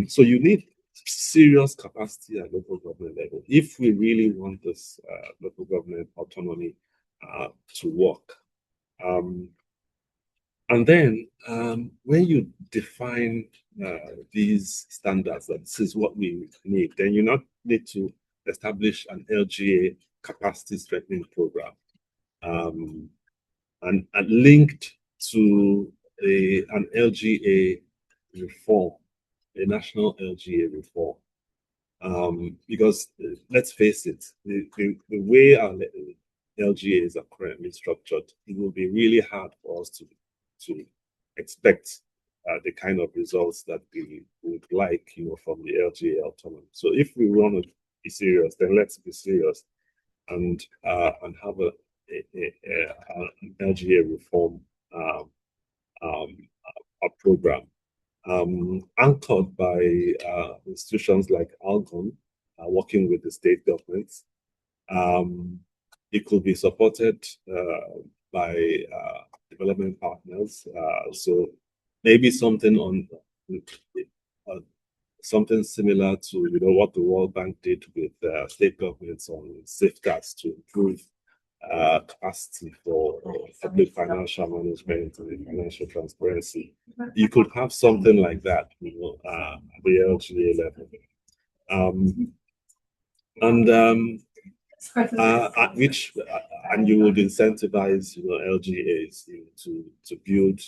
So you need serious capacity at local government level if we really want this local government autonomy to work. And then when you define these standards, that this is what we need, then you not need to establish an LGA capacity strengthening program and linked to an LGA reform, a national LGA reform. Because let's face it, the way our LGAs are currently structured, it will be really hard for us to expect the kind of results that we would like, from the LGA autonomy. So if we want to be serious, then let's be serious and have an LGA reform a program anchored by institutions like ALGON, working with the state governments. It could be supported by development partners. So maybe something on something similar to what the World Bank did with state governments on safeguards to improve capacity for public financial management and financial transparency. You could have something like that, at the LGA level, and you would incentivize LGAs to build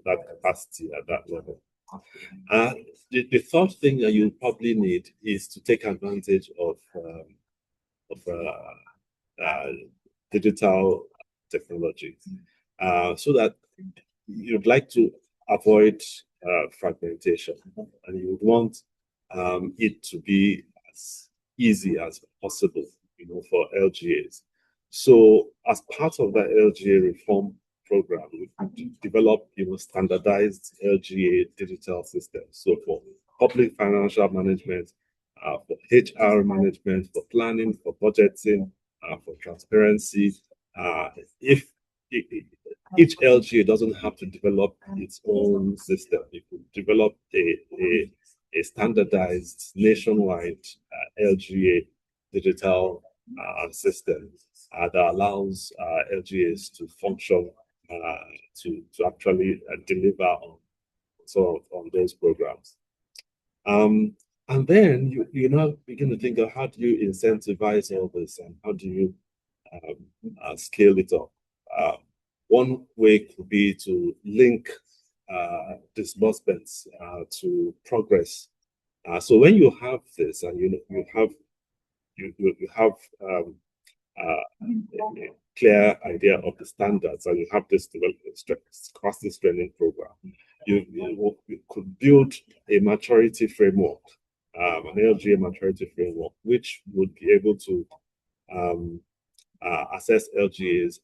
that capacity at that level. The third thing that you probably need is to take advantage of digital technology, so that you'd like to avoid fragmentation, and you would want it to be as easy as possible, for LGAs. So, as part of that LGA reform program, we develop, standardized LGA digital systems. So, for public financial management, for HR management, for planning, for budgeting, for transparency. If each LGA doesn't have to develop its own system, it could develop a standardized nationwide LGA digital system that allows LGAs to function to actually deliver on those programs. And then you now begin to think of how do you incentivize all this and how do you scale it up. One way could be to link disbursements to progress. So when you have this and you have a clear idea of the standards and you have this capacity strengthening program, you could build a maturity framework, an LGA maturity framework, which would be able to assess LGAs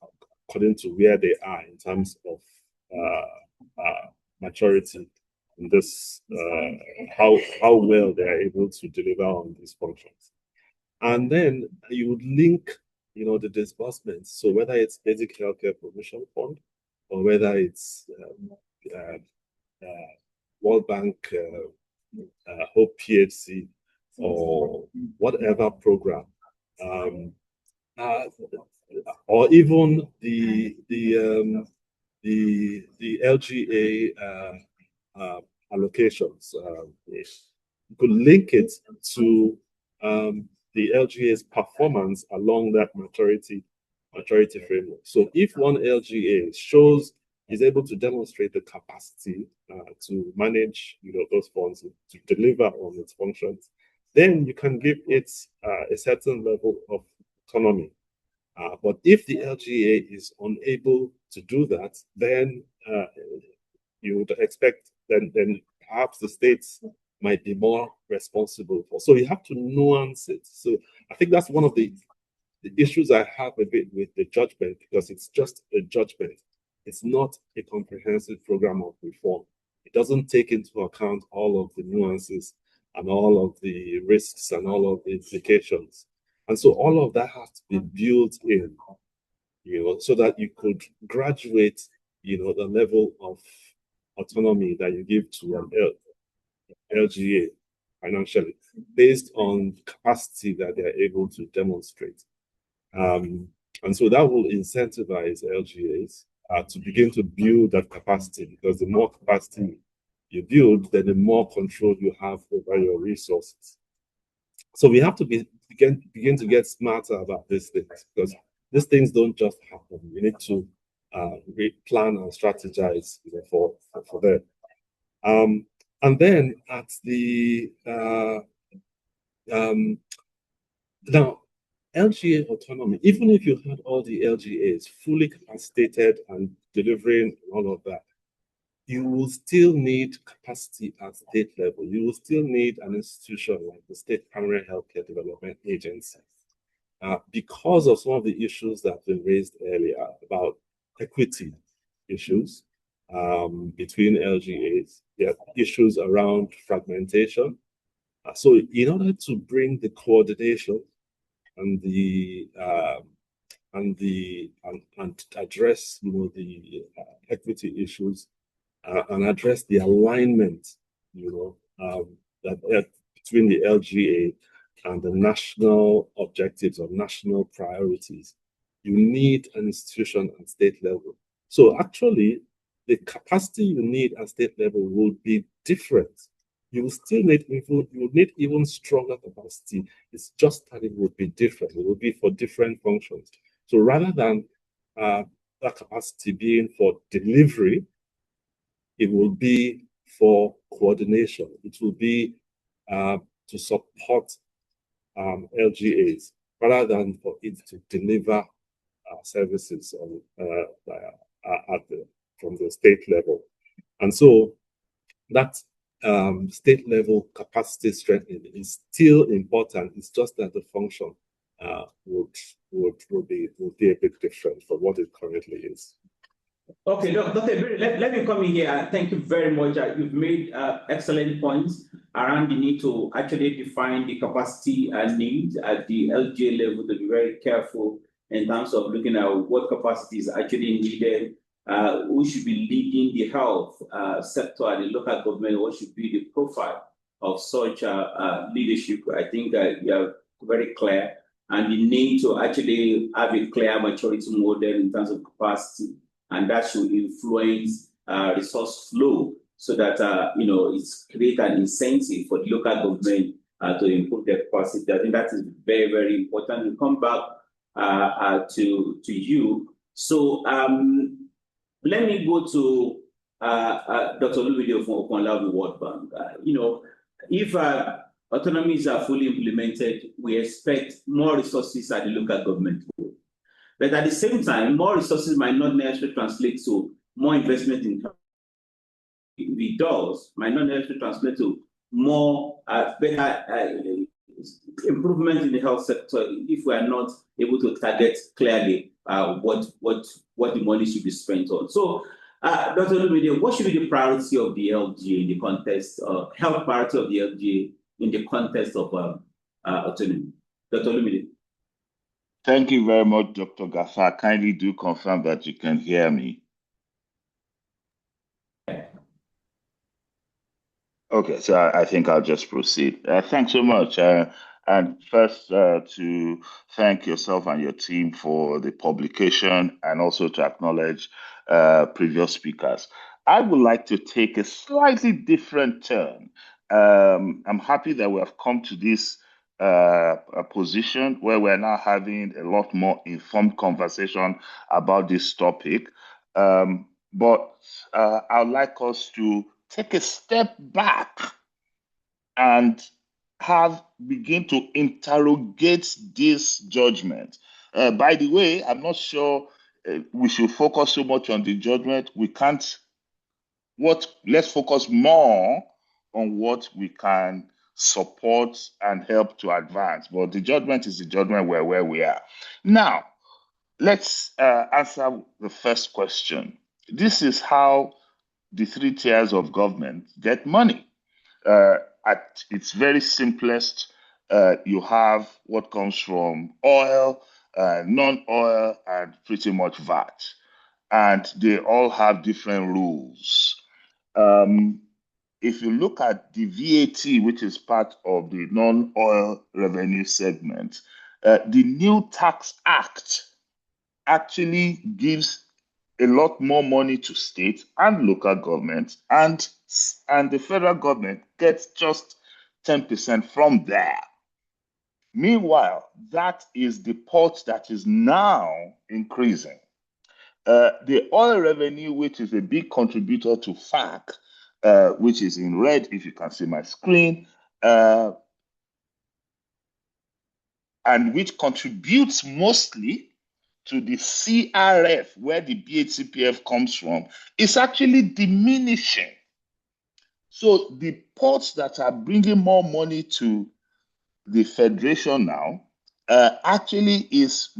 according to where they are in terms of maturity in this, how well they are able to deliver on these functions. And then you would link, the disbursements. So whether it's basic healthcare provision fund or whether it's World Bank, Hope PHC, or whatever program, or even the LGA allocations. You could link it to the LGA's performance along that maturity framework. So if one LGA is able to demonstrate the capacity to manage, those funds, to deliver on its functions, then you can give it a certain level of autonomy. But if the LGA is unable to do that, then you would expect then perhaps the states might be more responsible for. So you have to nuance it. So I think that's one of the issues I have a bit with the judgment, because it's just a judgment. It's not a comprehensive program of reform. It doesn't take into account all of the nuances and all of the risks and all of the implications. And so all of that has to be built in, so that you could graduate, the level of autonomy that you give to an LGA financially based on capacity that they're able to demonstrate. And so that will incentivize LGAs to begin to build that capacity, because the more capacity you build, then the more control you have over your resources. So we have to begin to get smarter about these things, because these things don't just happen. We need to plan and strategize for them. And then at the now, LGA autonomy, even if you had all the LGAs fully capacitated and delivering all of that, you will still need capacity at state level. You will still need an institution like the State Primary Healthcare Development Agency, because of some of the issues that have been raised earlier about equity issues between LGAs. There are issues around fragmentation. So in order to bring the coordination and address the equity issues and address the alignment that between the LGA and the national objectives or national priorities, you need an institution at state level. So actually, the capacity you need at state level will be different. You will still need even stronger capacity. It's just that it would be different. It will be for different functions. So rather than that capacity being for delivery, it will be for coordination. It will be to support LGAs rather than for it to deliver services from the state level. And so that state level capacity strengthening is still important. It's just that the function would be a bit different from what it currently is. Okay, Dr. Ebere, let me come in here. Thank you very much. You've made excellent points around the need to actually define the capacity and needs at the LGA level, to be very careful in terms of looking at what capacity is actually needed, who should be leading the health sector at the local government, what should be the profile of such leadership. I think you are very clear, and the need to actually have a clear maturity model in terms of capacity, and that should influence resource flow so that it's create an incentive for the local government to improve their capacity. I think that is very, very important. We come back to you. So let me go to Dr. Olumide from Openlabi World Bank. If autonomies are fully implemented, we expect more resources at the local government level. But at the same time, more resources might not necessarily translate to more investment in health. If it does, might not necessarily translate to more better improvement in the health sector if we are not able to target clearly what the money should be spent on. So, Dr. Olumide, what should be the priority of the LGA in the context of health priority of the LGA in the context of autonomy? Dr. Olumide. Thank you very much, Dr. Gafar. Kindly do confirm that you can hear me. Okay, so I think I'll just proceed. Thanks so much. And first, to thank yourself and your team for the publication, and also to acknowledge previous speakers. I would like to take a slightly different turn. I'm happy that we have come to this a position where we're now having a lot more informed conversation about this topic. But I'd like us to take a step back and begin to interrogate this judgment. By the way, I'm not sure we should focus so much on the judgment. We can't. Let's focus more on what we can support and help to advance. But the judgment is the judgment where we are. Now, let's answer the first question. This is how the three tiers of government get money. At its very simplest, you have what comes from oil, non-oil, and pretty much VAT. And they all have different rules. If you look at the VAT, which is part of the non-oil revenue segment, the new tax act actually gives a lot more money to state and local governments, and the federal government gets just 10% from there. Meanwhile, that is the pot that is now increasing. The oil revenue, which is a big contributor to FAC, which is in red, if you can see my screen, and which contributes mostly to the CRF, where the BHCPF comes from, is actually diminishing. So the pots that are bringing more money to the federation now actually is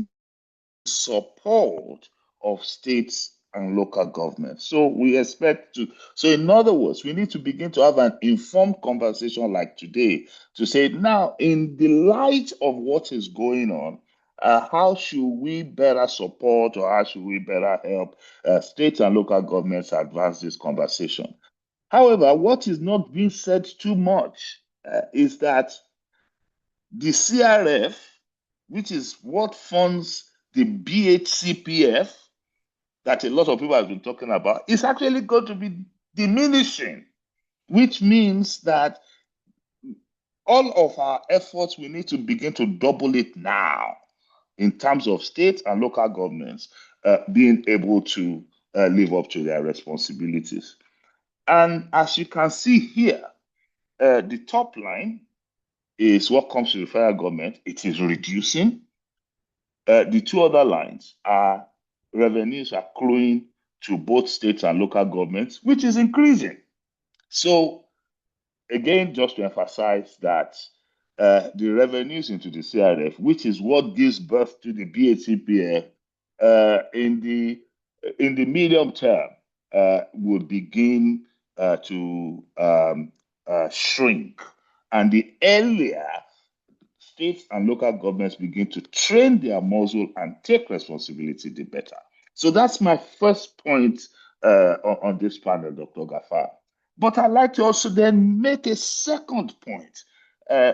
support of states and local governments. So we expect to, so in other words, we need to begin to have an informed conversation like today to say, now, in the light of what is going on, how should we better support or how should we better help states and local governments advance this conversation? However, what is not being said too much is that the CRF, which is what funds the BHCPF that a lot of people have been talking about, is actually going to be diminishing, which means that all of our efforts, we need to begin to double it now in terms of state and local governments being able to live up to their responsibilities. And as you can see here, the top line is what comes to the federal government. It is reducing. The two other lines are revenues accruing to both states and local governments, which is increasing. So again, just to emphasize that the revenues into the CRF, which is what gives birth to the BHCPF, in the medium term, would begin to shrink. And the earlier states and local governments begin to train their muscle and take responsibility, the better. So that's my first point on this panel, Dr. Gafar. But I'd like to also then make a second point,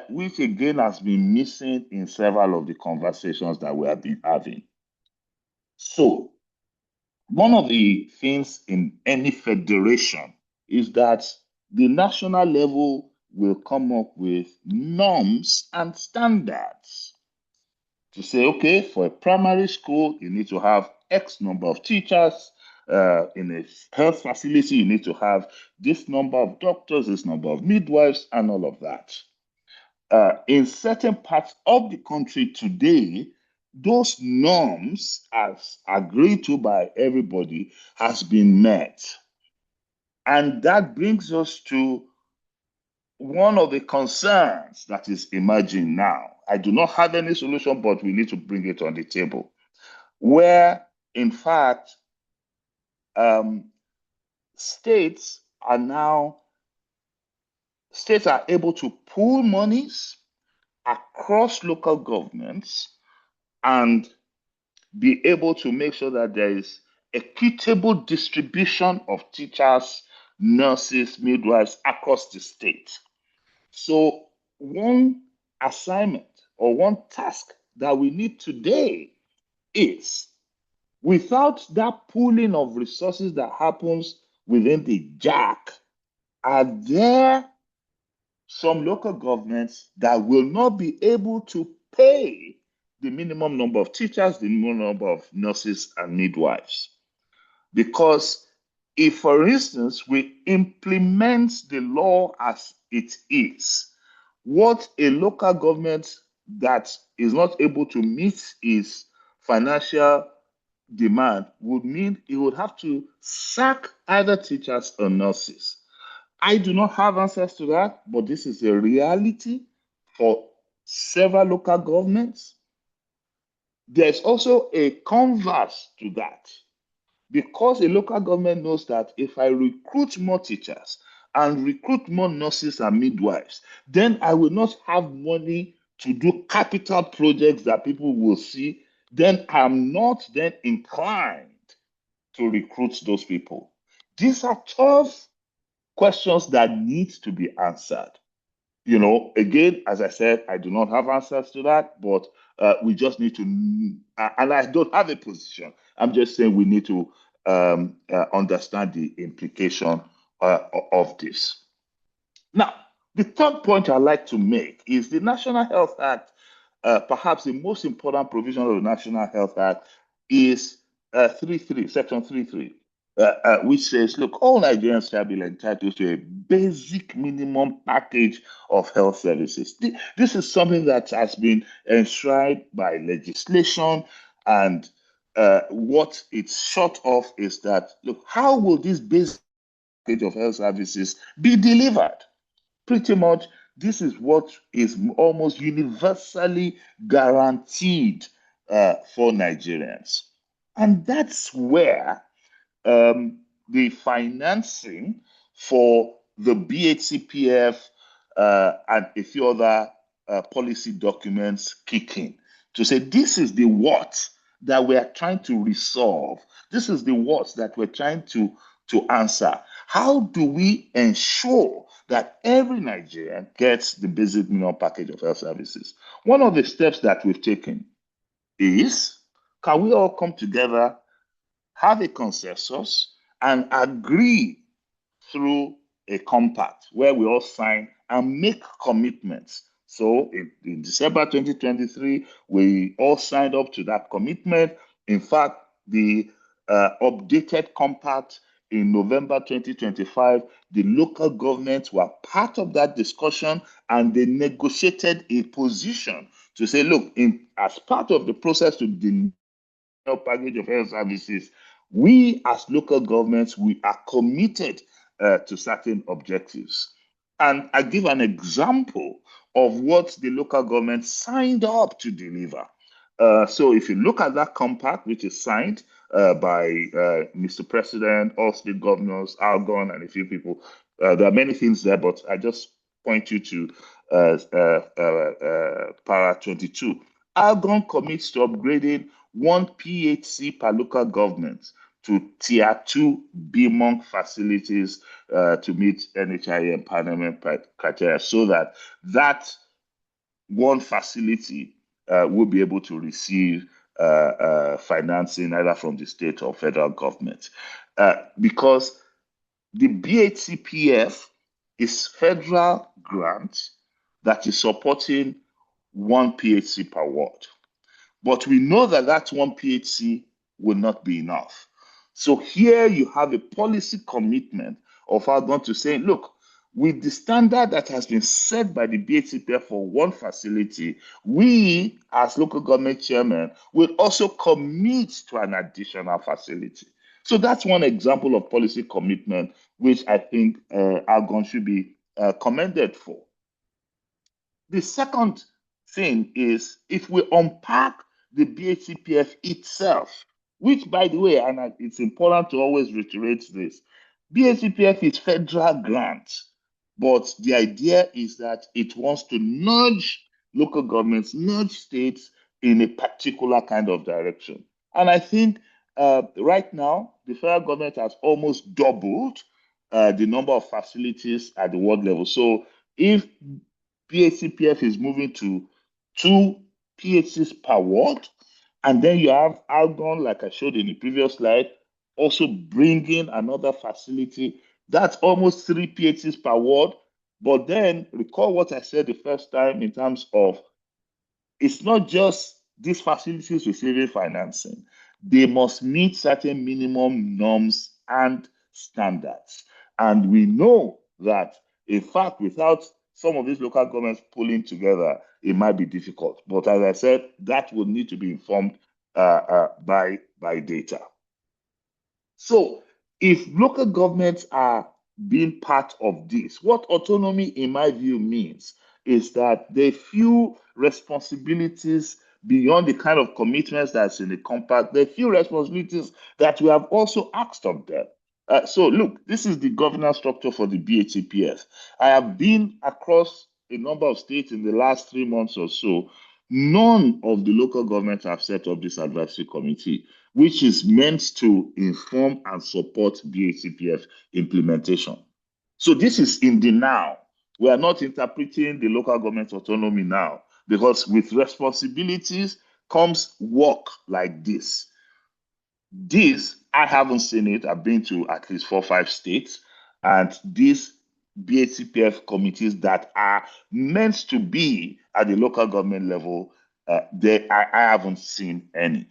which again has been missing in several of the conversations that we have been having. So, one of the things in any federation is that the national level will come up with norms and standards to say, okay, for a primary school, you need to have X number of teachers. In a health facility, you need to have this number of doctors, this number of midwives, and all of that. In certain parts of the country today, those norms, as agreed to by everybody, has been met. And that brings us to one of the concerns that is emerging now. I do not have any solution, but we need to bring it on the table, where, in fact, states are able to pool monies across local governments and be able to make sure that there is equitable distribution of teachers, nurses, midwives across the state. So one assignment or one task that we need today is, without that pooling of resources that happens within the JAC, are there some local governments that will not be able to pay the minimum number of teachers, the minimum number of nurses and midwives? Because if, for instance, we implement the law as it is, what a local government that is not able to meet its financial demand would mean it would have to sack either teachers or nurses. I do not have answers to that, but this is a reality for several local governments. There's also a converse to that, because a local government knows that if I recruit more teachers and recruit more nurses and midwives, then I will not have money to do capital projects that people will see. Then I'm not then inclined to recruit those people. These are tough questions that need to be answered. Again, as I said, I do not have answers to that, but we just need to, and I don't have a position. I'm just saying we need to understand the implication of this. Now, the third point I'd like to make is the National Health Act. Perhaps the most important provision of the National Health Act is Section 3.3. Which says, look, all Nigerians shall be entitled to a basic minimum package of health services. This is something that has been enshrined by legislation, and what it's short of is that, look, how will this basic package of health services be delivered? Pretty much, this is what is almost universally guaranteed for Nigerians. And that's where the financing for the BHCPF and a few other policy documents kick in to say, this is the what that we are trying to resolve. This is the what that we're trying to answer. How do we ensure that every Nigerian gets the basic minimum package of health services? One of the steps that we've taken is, can we all come together, have a consensus, and agree through a compact where we all sign and make commitments? So in December 2023, we all signed up to that commitment. In fact, the updated compact in November 2025, the local governments were part of that discussion, and they negotiated a position to say, look, as part of the process to the package of health services, we as local governments, we are committed to certain objectives. And I give an example of what the local government signed up to deliver. So if you look at that compact, which is signed by Mr. President, all state governors, Algon, and a few people, there are many things there, but I just point you to para 22. Algon commits to upgrading 1 PHC per local government to Tier 2 BMONC facilities to meet NHIE empowerment criteria, so that one facility will be able to receive financing either from the state or federal government. Because the BHCPF is federal grant that is supporting 1 PHC per ward. But we know that 1 PHC will not be enough. So here you have a policy commitment of Algon to say, look, with the standard that has been set by the BHCPF for one facility, we as local government chairman will also commit to an additional facility. So that's one example of policy commitment, which I think Algon should be commended for. The second thing is, if we unpack the BHCPF itself, which, by the way, and it's important to always reiterate this, BHCPF is federal grant, but the idea is that it wants to nudge local governments, nudge states in a particular kind of direction. And I think right now, the federal government has almost doubled the number of facilities at the ward level. So if BHCPF is moving to 2 PHCs per ward, and then you have Algon, like I showed in the previous slide, also bringing another facility. That's almost 3 PHCs per ward. But then recall what I said the first time in terms of it's not just these facilities receiving financing. They must meet certain minimum norms and standards. And we know that, in fact, without some of these local governments pulling together, it might be difficult. But as I said, that will need to be informed by data. So if local governments are being part of this, what autonomy, in my view, means is that they feel responsibilities beyond the kind of commitments that's in the compact. They feel responsibilities that we have also asked of them. So look, this is the governance structure for the BHCPF. I have been across a number of states in the last 3 months or so. None of the local governments have set up this advisory committee, which is meant to inform and support BHCPF implementation. So this is in the now. We are not interpreting the local government autonomy now, because with responsibilities comes work like this. This, I haven't seen it. I've been to at least 4 or 5 states, and these BHCPF committees that are meant to be at the local government level, I haven't seen any.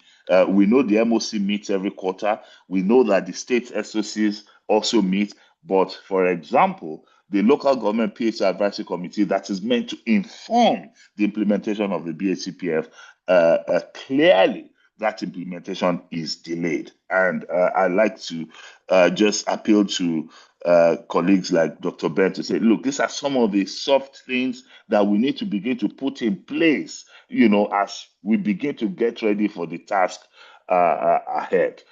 We know the MOC meets every quarter. We know that the state SOCs also meet. But for example, the local government PHC advisory committee that is meant to inform the implementation of the BHCPF, clearly that implementation is delayed. And I'd like to just appeal to colleagues like Dr. Ben to say, look, these are some of the soft things that we need to begin to put in place, as we begin to get ready for the task ahead.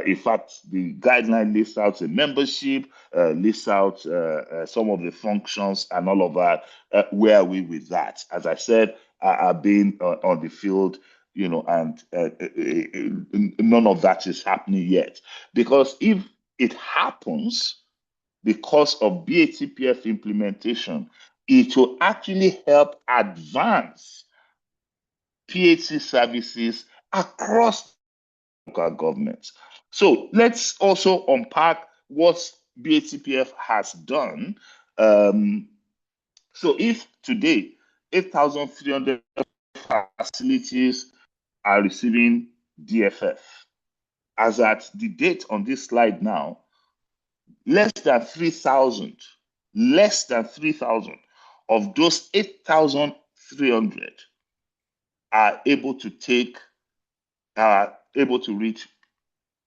In fact, the guideline lists out a membership, lists out some of the functions and all of that. Where are we with that? As I said, I've been on the field, and none of that is happening yet. Because if it happens because of BHCPF implementation, it will actually help advance PHC services across local governments. So let's also unpack what BHCPF has done. So if today 8,300 facilities are receiving DFF, as at the date on this slide now, less than 3,000 of those 8,300 are able to reach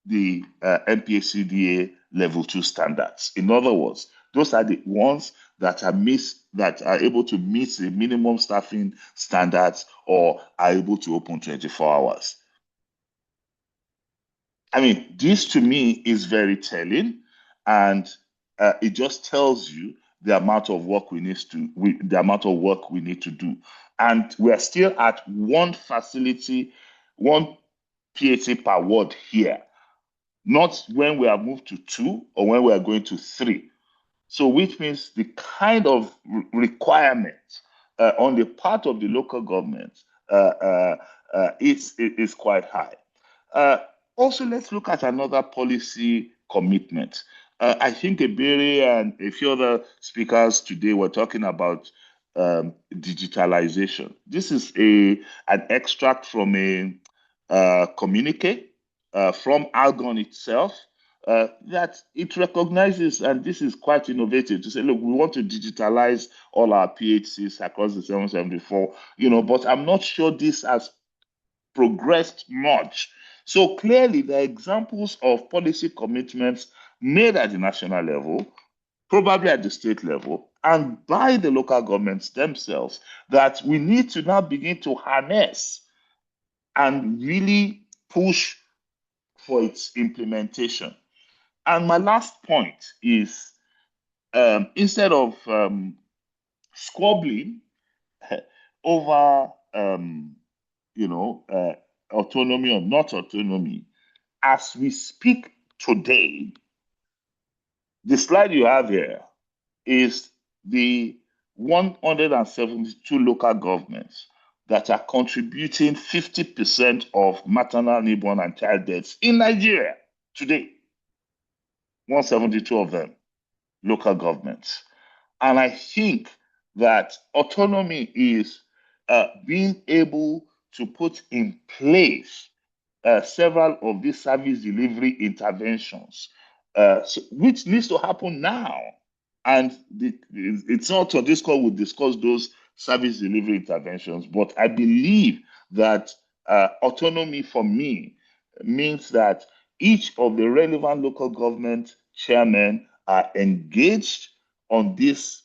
the NPHCDA level 2 standards. In other words, those are the ones that are able to meet the minimum staffing standards or are able to open 24 hours. I mean, this to me is very telling, and it just tells you the amount of work we need to do. And we are still at 1 facility, 1 PHC per ward here, not when we are moved to 2 or when we are going to 3. So which means the kind of requirement on the part of the local government is quite high. Also, let's look at another policy commitment. I think Ebere and a few other speakers today were talking about digitalization. This is an extract from a communique from Algon itself that it recognizes, and this is quite innovative, to say, look, we want to digitalize all our PHCs across the 774, but I'm not sure this has progressed much. So clearly, there are examples of policy commitments made at the national level, probably at the state level, and by the local governments themselves, that we need to now begin to harness and really push for its implementation. And my last point is, instead of squabbling over, autonomy or not autonomy, as we speak today, the slide you have here is the 172 local governments that are contributing 50% of maternal, newborn, and child deaths in Nigeria today. 172 of them, local governments. And I think that autonomy is being able to put in place several of these service delivery interventions, which needs to happen now. And it's not on this call we'll discuss those service delivery interventions, but I believe that autonomy for me means that each of the relevant local government chairmen are engaged on this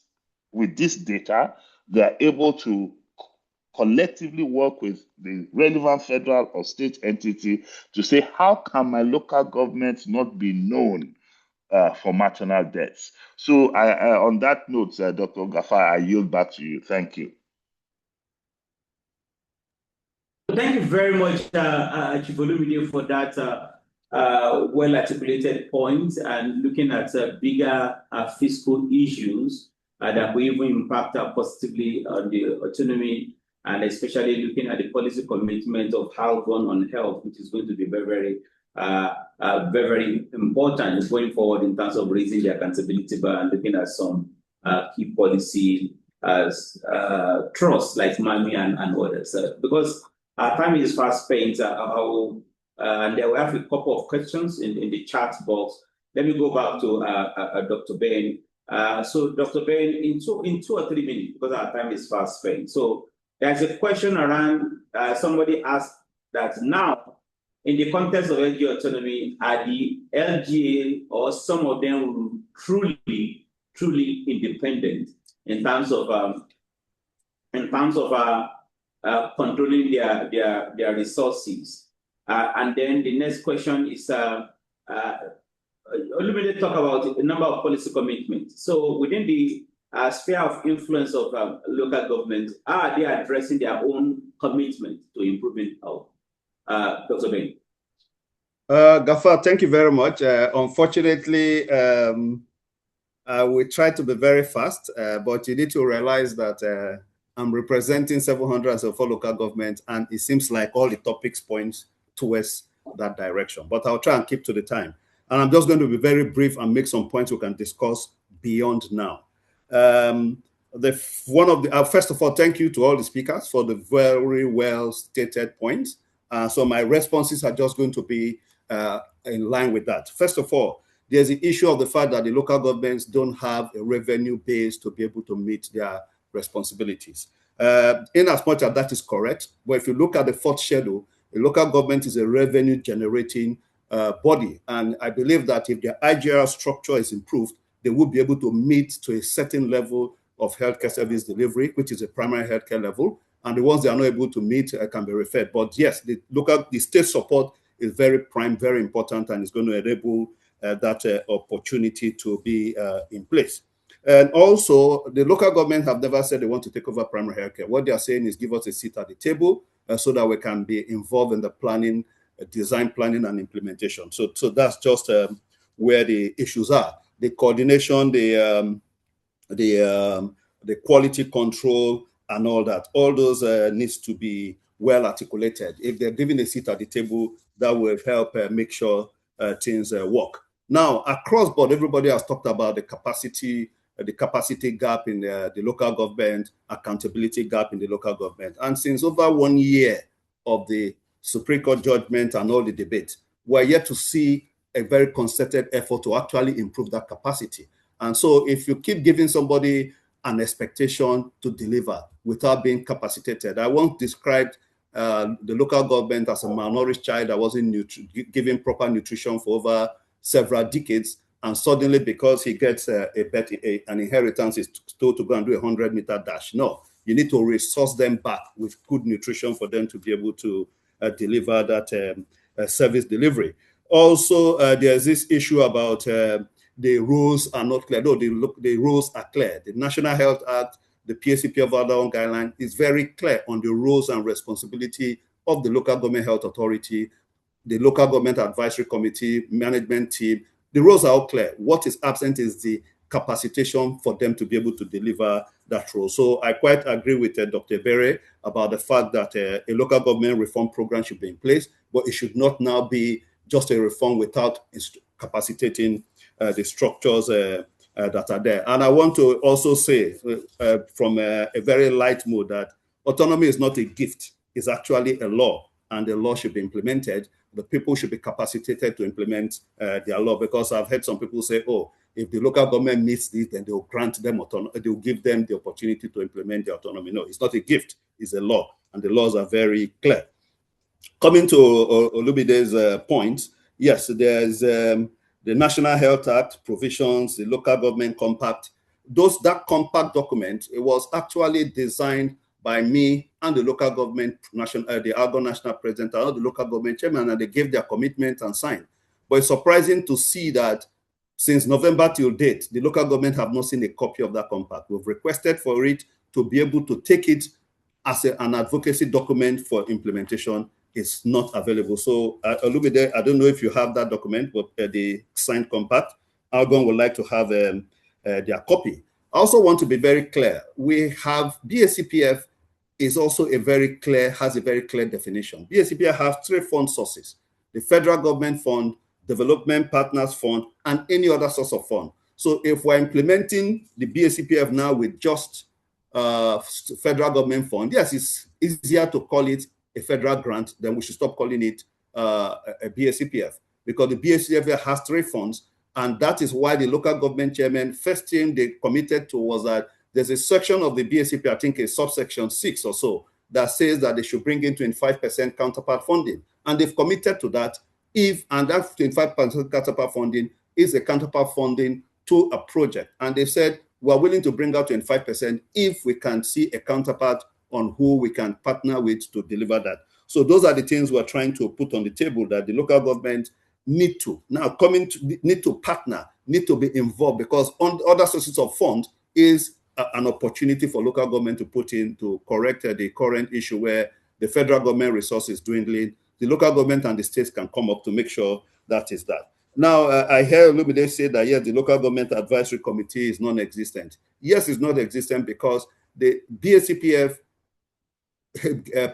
with this data. They're able to collectively work with the relevant federal or state entity to say, how can my local government not be known for maternal deaths? So on that note, Dr. Gafar, I yield back to you. Thank you. Thank you very much, Chief Olumide, for that well-articulated point and looking at bigger fiscal issues that will even impact positively on the autonomy, and especially looking at the policy commitment of how going on health, which is going to be very, very important going forward in terms of raising the accountability bar and looking at some key policy trusts like MAMI and others. Because our time is fast spent, and there we have a couple of questions in the chat box. Let me go back to Dr. Ben. So, Dr. Ben, in two or 3 minutes, because our time is fast spent. So, there's a question around, somebody asked that now, in the context of LGA autonomy, are the LGA or some of them truly independent in terms of controlling their resources? And then the next question is, Olumide talk about a number of policy commitments. So within the sphere of influence of local government, are they addressing their own commitment to improving health? Dr. Ben. Gafar, thank you very much. Unfortunately, we try to be very fast, but you need to realize that I'm representing 704 local governments, and it seems like all the topics point towards that direction. But I'll try and keep to the time. And I'm just going to be very brief and make some points we can discuss beyond now. First of all, thank you to all the speakers for the very well stated points. So my responses are just going to be in line with that. First of all, there's the issue of the fact that the local governments don't have a revenue base to be able to meet their responsibilities. In as much as that is correct, but if you look at the fourth schedule, the local government is a revenue generating body. And I believe that if their IGR structure is improved, they will be able to meet to a certain level of healthcare service delivery, which is a primary healthcare level. And the ones they are not able to meet can be referred. But yes, the state support is very prime, very important, and is going to enable that opportunity to be in place. And also, the local government have never said they want to take over primary healthcare. What they are saying is give us a seat at the table so that we can be involved in the planning, design planning, and implementation. So that's just where the issues are. The coordination, the quality control, and all that. All those needs to be well articulated. If they're given a seat at the table, that will help make sure things work. Now, across board, everybody has talked about the capacity gap in the local government, accountability gap in the local government. And since over 1 year of the Supreme Court judgment and all the debate, we're yet to see a very concerted effort to actually improve that capacity. And so if you keep giving somebody an expectation to deliver without being capacitated, I won't describe the local government as a malnourished child that wasn't given proper nutrition for over several decades, and suddenly because he gets an inheritance, is told to go and do a 100-meter dash. No, you need to resource them back with good nutrition for them to be able to deliver that service delivery. Also, there's this issue about the rules are not clear. No, the rules are clear. The National Health Act, the PHC Pivotal guideline is very clear on the roles and responsibility of the local government health authority, the local government advisory committee, management team. The roles are all clear. What is absent is the capacitation for them to be able to deliver that role. So I quite agree with Dr. Bere about the fact that a local government reform program should be in place, but it should not now be just a reform without capacitating the structures that are there. And I want to also say from a very light mood that autonomy is not a gift, it's actually a law, and the law should be implemented. The people should be capacitated to implement their law, because I've heard some people say, oh, if the local government needs this, then they'll grant them autonomy, they'll give them the opportunity to implement the autonomy. No, it's not a gift, it's a law, and the laws are very clear. Coming to Olumide's point, yes, there's the National Health Act provisions, the Local Government Compact. That compact document, it was actually designed by me and the local government the Argon National President and the local government chairman, and they gave their commitment and signed. But it's surprising to see that since November till date, the local government have not seen a copy of that compact. We've requested for it to be able to take it as an advocacy document for implementation. It's not available. So Olumide, I don't know if you have that document, but the signed compact, Argon would like to have their copy. I also want to be very clear. We have BACPF is also has a very clear definition. BACPF has 3 fund sources: the federal government fund, development partners fund, and any other source of fund. So if we're implementing the BACPF now with just federal government fund, yes, it's easier to call it a federal grant, then we should stop calling it a BACPF, because the BACPF has 3 funds. And that is why the local government chairman, first thing they committed to was that there's a section of the BACP, I think a subsection 6 or so, that says that they should bring in 25% counterpart funding. And they've committed to that and that 25% counterpart funding is a counterpart funding to a project. And they said, we're willing to bring out 25% if we can see a counterpart on who we can partner with to deliver that. So those are the things we're trying to put on the table, that the local government need to partner, need to be involved, because on other sources of funds is an opportunity for local government to put in to correct the current issue where the federal government resources dwindling. The local government and the states can come up to make sure that is that. Now, I hear Olumide say that, yes, the local government advisory committee is non-existent. Yes, it's non-existent because the BACPF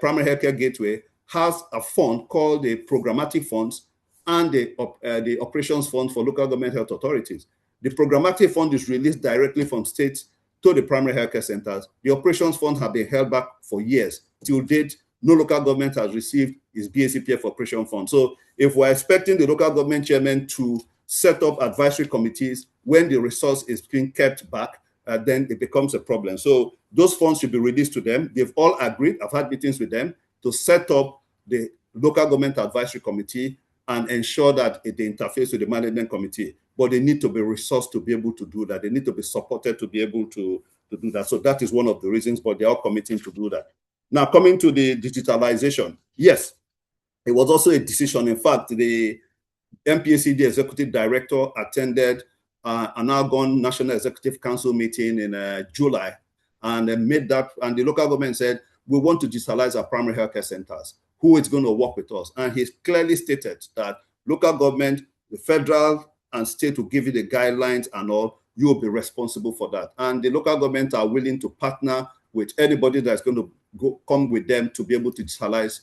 Primary Healthcare Gateway has a fund called the Programmatic Funds and the Operations Fund for Local Government Health Authorities. The Programmatic Fund is released directly from states to the primary healthcare centers. The Operations Fund have been held back for years. Till date, no local government has received its BACPF Operation Fund. So if we're expecting the local government chairman to set up advisory committees when the resource is being kept back, then it becomes a problem. So those funds should be released to them. They've all agreed, I've had meetings with them, to set up the local government advisory committee and ensure that they interface with the management committee. But they need to be resourced to be able to do that. They need to be supported to be able to do that. So that is one of the reasons, but they are committing to do that. Now, coming to the digitalization, yes, it was also a decision. In fact, the MPACD executive director attended an Argon National Executive Council meeting in July, and made that, and the local government said, we want to digitalize our primary healthcare centers. Who is going to work with us? And he's clearly stated that local government, the federal and state will give you the guidelines and all, you will be responsible for that. And the local government are willing to partner with anybody that's going to come with them to be able to digitalize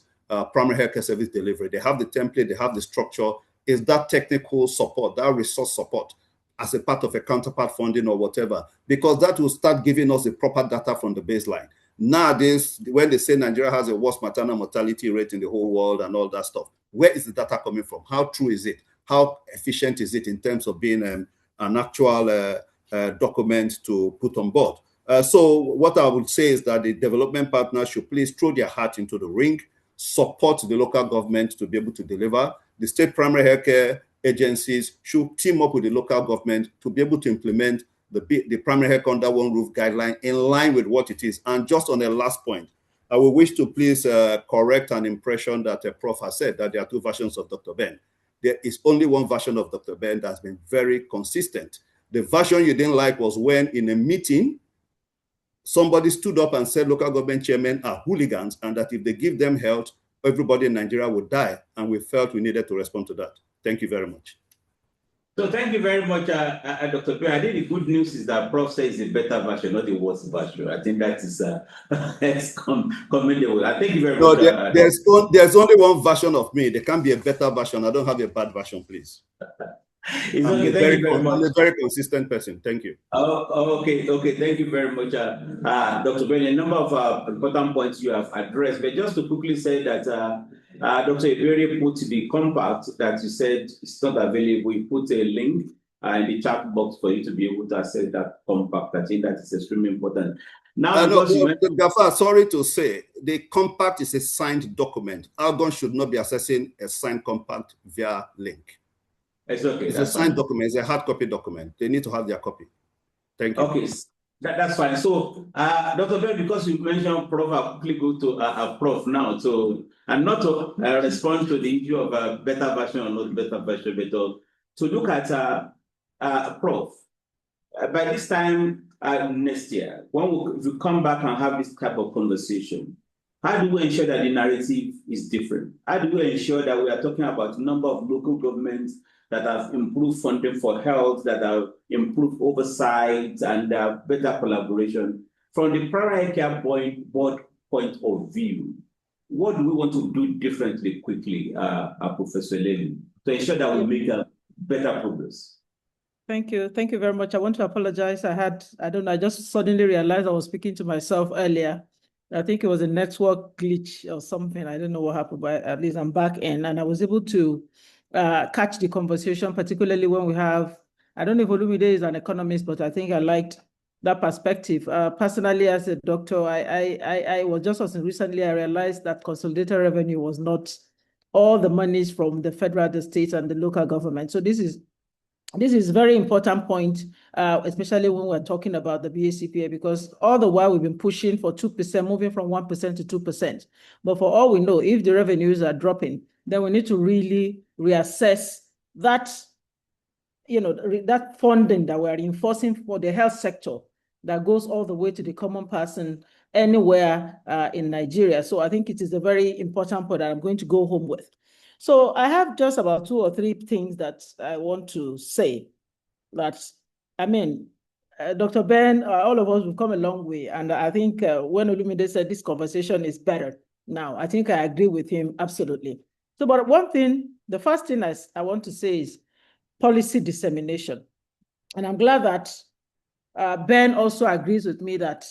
primary healthcare service delivery. They have the template, they have the structure. Is that technical support, that resource support as a part of a counterpart funding or whatever? Because that will start giving us the proper data from the baseline. Nowadays, when they say Nigeria has the worst maternal mortality rate in the whole world and all that stuff, where is the data coming from? How true is it? How efficient is it in terms of being an actual document to put on board? So what I would say is that the development partners should please throw their hat into the ring, support the local government to be able to deliver. The state primary healthcare agencies should team up with the local government to be able to implement the primary health under one roof guideline in line with what it is. And just on the last point, I would wish to please correct an impression that Prof has said that there are 2 versions of Dr. Ben. There is only one version of Dr. Ben that's been very consistent. The version you didn't like was when in a meeting, somebody stood up and said local government chairmen are hooligans and that if they give them health, everybody in Nigeria would die. And we felt we needed to respond to that. Thank you very much. So thank you very much, Dr. Ben. I think the good news is that Prof says a better version, not the worst version. I think that is commendable. Thank you very much. There's only one version of me. There can't be a better version. I don't have a bad version, please. It's okay. Thank you very much. I'm a very consistent person. Thank you. Okay. Thank you very much, Dr. Ben. A number of important points you have addressed, but just to quickly say that Dr. Iberi put the compact that you said is not available. You put a link in the chat box for you to be able to access that compact. I think that is extremely important. Now, Gafar, sorry to say, the compact is a signed document. Algon should not be accessing a signed compact via link. It's okay. It's a signed document. It's a hard copy document. They need to have their copy. Thank you. Okay, that's fine. So, Dr. Ben, because you mentioned Prof, I'll quickly go to Prof now. So, and not to respond to the issue of a better version or not better version, but to look at Prof. By this time next year, when we come back and have this type of conversation, how do we ensure that the narrative is different? How do we ensure that we are talking about a number of local governments that have improved funding for health, that have improved oversight and better collaboration? From the primary care board point of view, what do we want to do differently quickly, Professor Lenin, to ensure that we make a better progress? Thank you. Thank you very much. I want to apologize. I just suddenly realized I was speaking to myself earlier. I think it was a network glitch or something. I don't know what happened, but at least I'm back in and I was able to catch the conversation, particularly when we have, I don't know if Olumide is an economist, but I think I liked that perspective. Personally, as a doctor, I was just as recently, I realized that consolidated revenue was not all the monies from the federal, the state, and the local government. So this is a very important point, especially when we're talking about the BACPA, because all the while we've been pushing for 2%, moving from 1% to 2%. But for all we know, if the revenues are dropping, then we need to really reassess that, that funding that we're enforcing for the health sector that goes all the way to the common person anywhere in Nigeria. So I think it is a very important point that I'm going to go home with. So I have just about 2 or 3 things that I want to say. Dr. Ben, all of us have come a long way. And I think when Olumide said this conversation is better now, I think I agree with him absolutely. So, but one thing, the first thing I want to say is policy dissemination. And I'm glad that Ben also agrees with me that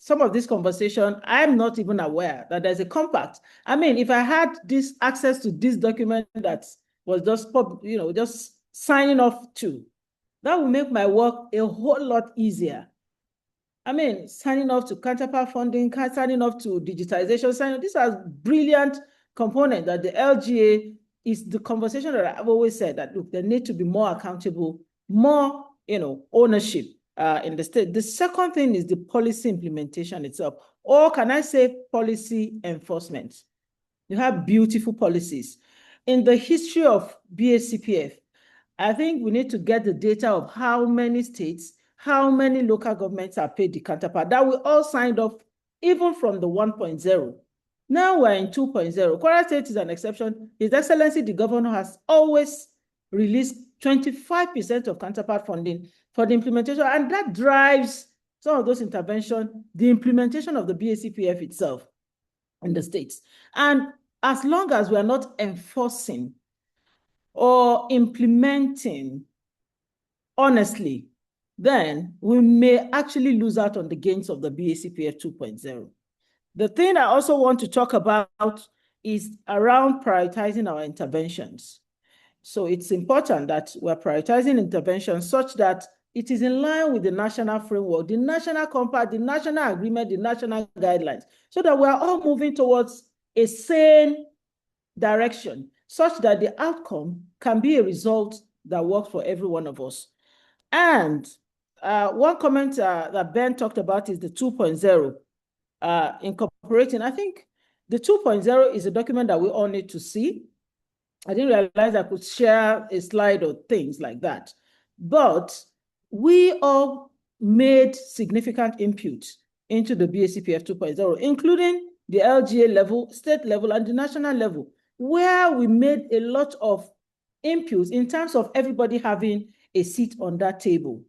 some of this conversation, I'm not even aware that there's a compact. I mean, if I had this access to this document that was just signing off to, that would make my work a whole lot easier. I mean, signing off to counterpart funding, signing off to digitization, these are brilliant components that the LGA is the conversation that I've always said that, look, there need to be more accountable, more, ownership in the state. The second thing is the policy implementation itself, or can I say policy enforcement? You have beautiful policies. In the history of BACPF, I think we need to get the data of how many states, how many local governments are paid the counterpart. That we all signed off, even from the 1.0. Now we're in 2.0. Kwara State is an exception. His Excellency, the governor, has always released 25% of counterpart funding for the implementation, and that drives some of those interventions, the implementation of the BACPF itself in the states. And as long as we are not enforcing or implementing honestly, then we may actually lose out on the gains of the BACPF 2.0. The thing I also want to talk about is around prioritizing our interventions. So it's important that we're prioritizing interventions such that it is in line with the national framework, the national compact, the national agreement, the national guidelines, so that we're all moving towards a sane direction, such that the outcome can be a result that works for every one of us. And one comment that Ben talked about is the 2.0. Incorporating, I think the 2.0 is a document that we all need to see. I didn't realize I could share a slide or things like that. But we all made significant input into the BACPF 2.0, including the LGA level, state level, and the national level, where we made a lot of inputs in terms of everybody having a seat on that table.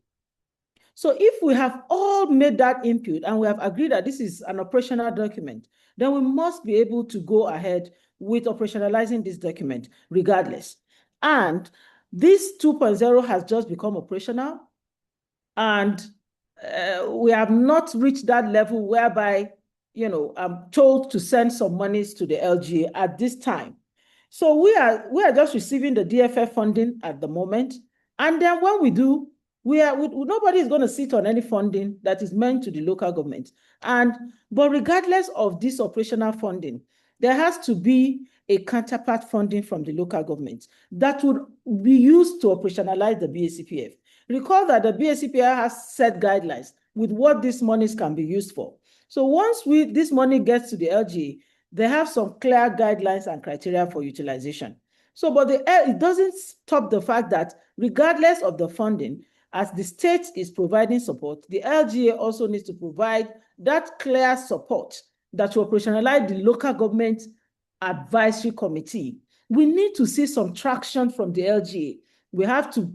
So if we have all made that input and we have agreed that this is an operational document, then we must be able to go ahead with operationalizing this document regardless. And This 2.0 has just become operational, and we have not reached that level whereby, I'm told to send some monies to the LGA at this time. So we are just receiving the DFF funding at the moment. And then when we do, nobody is going to sit on any funding that is meant to the local government. But regardless of this operational funding, there has to be a counterpart funding from the local government that would be used to operationalize the BACPF. Recall that the BACPF has set guidelines with what these monies can be used for. So once this money gets to the LGA, they have some clear guidelines and criteria for utilization. So, but it doesn't stop the fact that regardless of the funding, as the state is providing support, the LGA also needs to provide that clear support that will operationalize the local government advisory committee. We need to see some traction from the LGA. We have to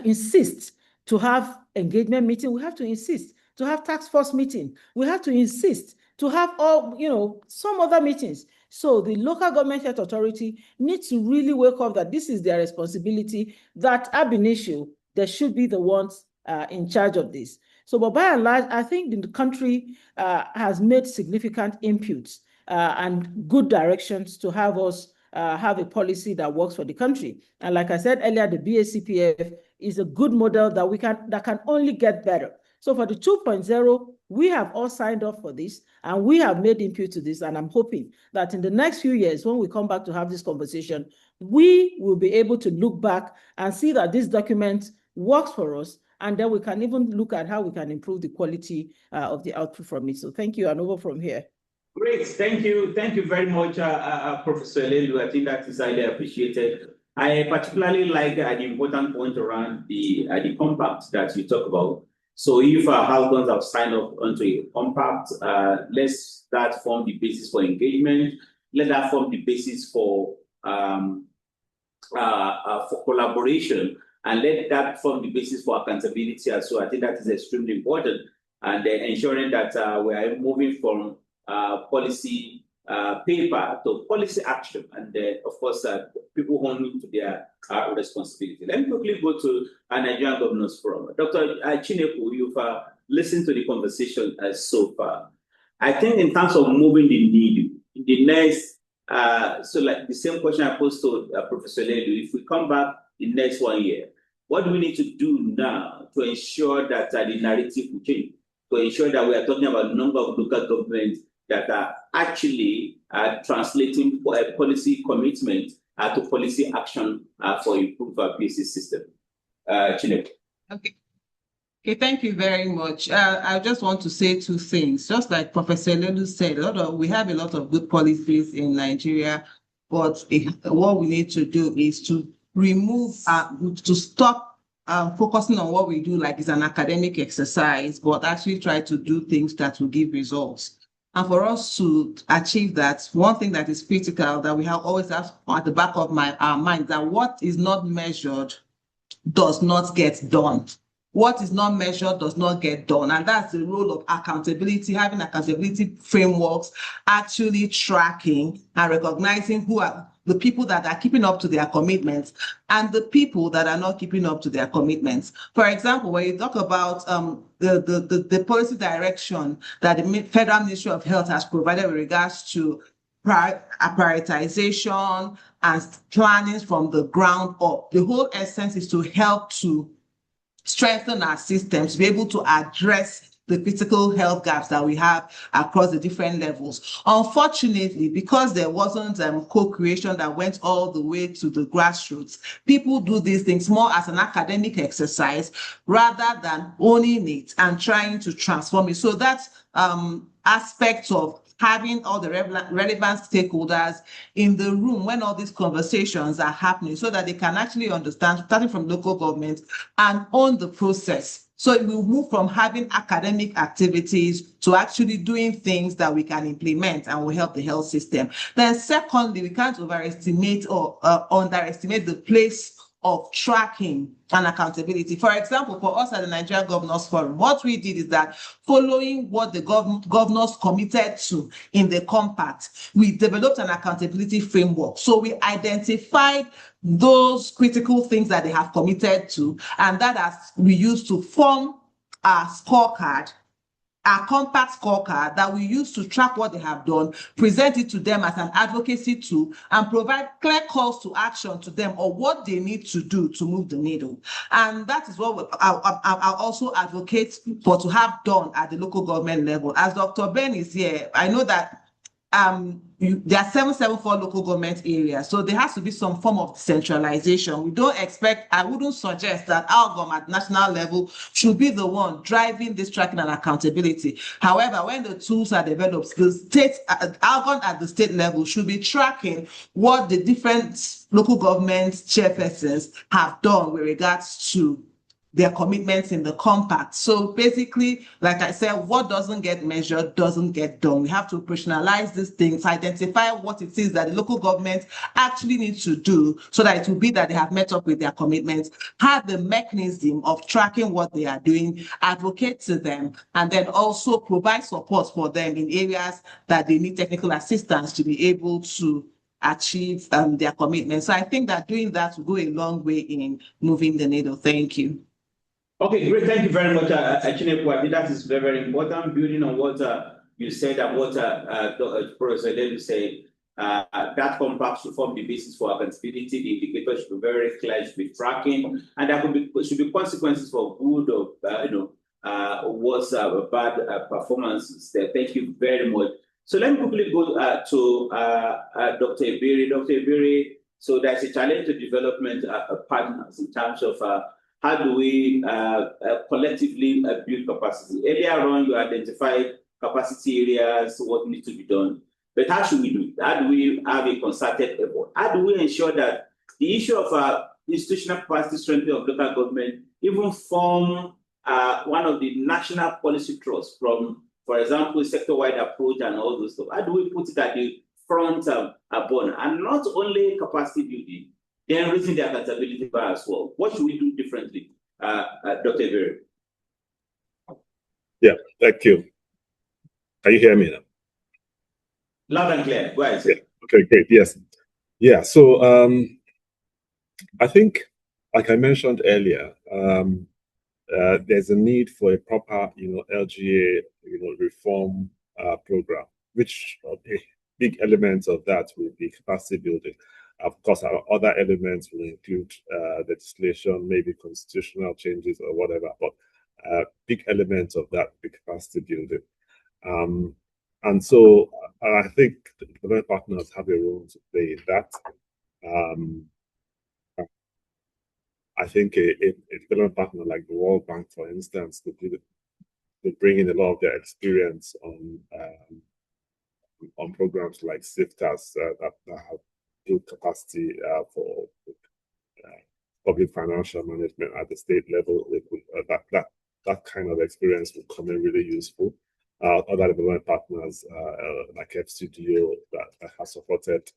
insist to have engagement meeting. We have to insist to have task force meeting. We have to insist to have some other meetings. So the local government health authority needs to really wake up that this is their responsibility, that ab initio, they should be the ones in charge of this. So, but by and large, I think the country has made significant inputs and good directions to have us have a policy that works for the country. And like I said earlier, the BACPF is a good model that can only get better. So for the 2.0, we have all signed up for this, and we have made input to this. And I'm hoping that in the next few years, when we come back to have this conversation, we will be able to look back and see that this document works for us. And then we can even look at how we can improve the quality of the output from it. So thank you, and over from here. Great, thank you very much, Professor Elelu. I think that is highly appreciated. I particularly like the important point around the compact that you talk about. So if households have signed up onto a compact, let's that form the basis for engagement. Let that form the basis for collaboration, and let that form the basis for accountability as well. I think that is extremely important, and ensuring that we are moving from policy paper to policy action, and of course people owning to their responsibility. Let me quickly go to Nigerian Governors Forum. Dr. Chineku, you've listened to the conversation so far. I think in terms of moving the needle, in the next, so like the same question I posed to Professor Ledu, if we come back in the next 1 year, what do we need to do now to ensure that the narrative will change, to ensure that we are talking about a number of local governments that are actually translating policy commitment to policy action for improved PHC system? Chinedu. Okay, thank you very much. I just want to say two things. Just like Professor Ledu said, we have a lot of good policies in Nigeria, but what we need to do is to stop focusing on what we do like it's an academic exercise, but actually try to do things that will give results. And for us to achieve that, one thing that is critical that we always have at the back of our mind, that what is not measured does not get done. What is not measured does not get done. And that's the role of accountability, having accountability frameworks, actually tracking and recognizing who are the people that are keeping up to their commitments and the people that are not keeping up to their commitments. For example, when you talk about the policy direction that the Federal Ministry of Health has provided with regards to prioritization and planning from the ground up, the whole essence is to help to strengthen our systems, to be able to address the critical health gaps that we have across the different levels. Unfortunately, because there wasn't co-creation that went all the way to the grassroots, people do these things more as an academic exercise rather than owning it and trying to transform it. So that aspect of having all the relevant stakeholders in the room when all these conversations are happening so that they can actually understand, starting from local government, and own the process. So it will move from having academic activities to actually doing things that we can implement and will help the health system. Then secondly, we can't overestimate or underestimate the place of tracking and accountability. For example, for us at the Nigeria Governors Forum, what we did is that following what the governors committed to in the compact, we developed an accountability framework. So we identified those critical things that they have committed to, and that we used to form our scorecard, our compact scorecard that we use to track what they have done, present it to them as an advocacy tool, and provide clear calls to action to them or what they need to do to move the needle. And that is what I'll also advocate for to have done at the local government level. As Dr. Ben is here, I know that there are 774 local government areas, so there has to be some form of decentralization. We don't expect, I wouldn't suggest that ALGOM at national level should be the one driving this tracking and accountability. However, when the tools are developed, the state, ALGOM at the state level should be tracking what the different local government chairpersons have done with regards to their commitments in the compact. So basically, like I said, what doesn't get measured doesn't get done. We have to operationalize these things, identify what it is that the local government actually needs to do so that it will be that they have met up with their commitments, have the mechanism of tracking what they are doing, advocate to them, and then also provide support for them in areas that they need technical assistance to be able to achieve their commitments. So I think that doing that will go a long way in moving the needle. Thank you. Okay, great. Thank you very much, Chinekwu. I think that is very, very important. Building on what you said and what Professor Delu said, that compact should form the basis for accountability. The indicators should be very clear, should be tracking, and there should be consequences for good or what's bad performances there. Thank you very much. So let me quickly go to Dr. Ebere. Dr. Ebere, so there's a challenge to development partners in terms of how do we collectively build capacity? Earlier on, you identified capacity areas, what needs to be done. But how should we do it? How do we have a concerted effort? How do we ensure that the issue of institutional capacity strengthening of local government even form one of the national policy thrusts from, for example, sector-wide approach and all those stuff? How do we put it at the front burner? And not only capacity building, then raising the accountability bar as well. What should we do differently, Dr. Ebere? Yeah, thank you. Can you hear me now? Loud and clear. Go ahead. Yeah. Okay, great. Yes. Yeah. So I think, like I mentioned earlier, there's a need for a proper, LGA, reform program, which a big element of that will be capacity building. Of course, our other elements will include legislation, maybe constitutional changes or whatever, but big elements of that be capacity building. And so I think the development partners have a role to play in that. I think a development partner like the World Bank, for instance, could bring in a lot of their experience on programs like SIFTAS that have built capacity for public financial management at the state level. That kind of experience will come in really useful. Other development partners like FCDO that has supported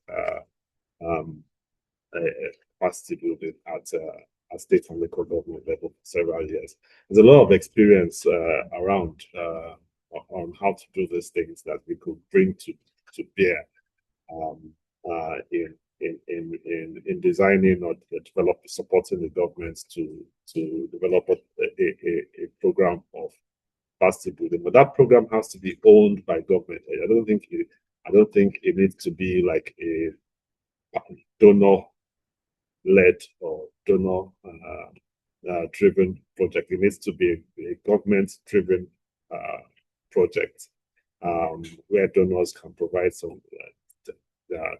capacity building at state and local government level for several years. There's a lot of experience around on how to do these things that we could bring to bear in designing or supporting the governments to develop a program of capacity building. But that program has to be owned by government. I don't think it needs to be like a donor-led or donor-driven project. It needs to be a government-driven project where donors can provide some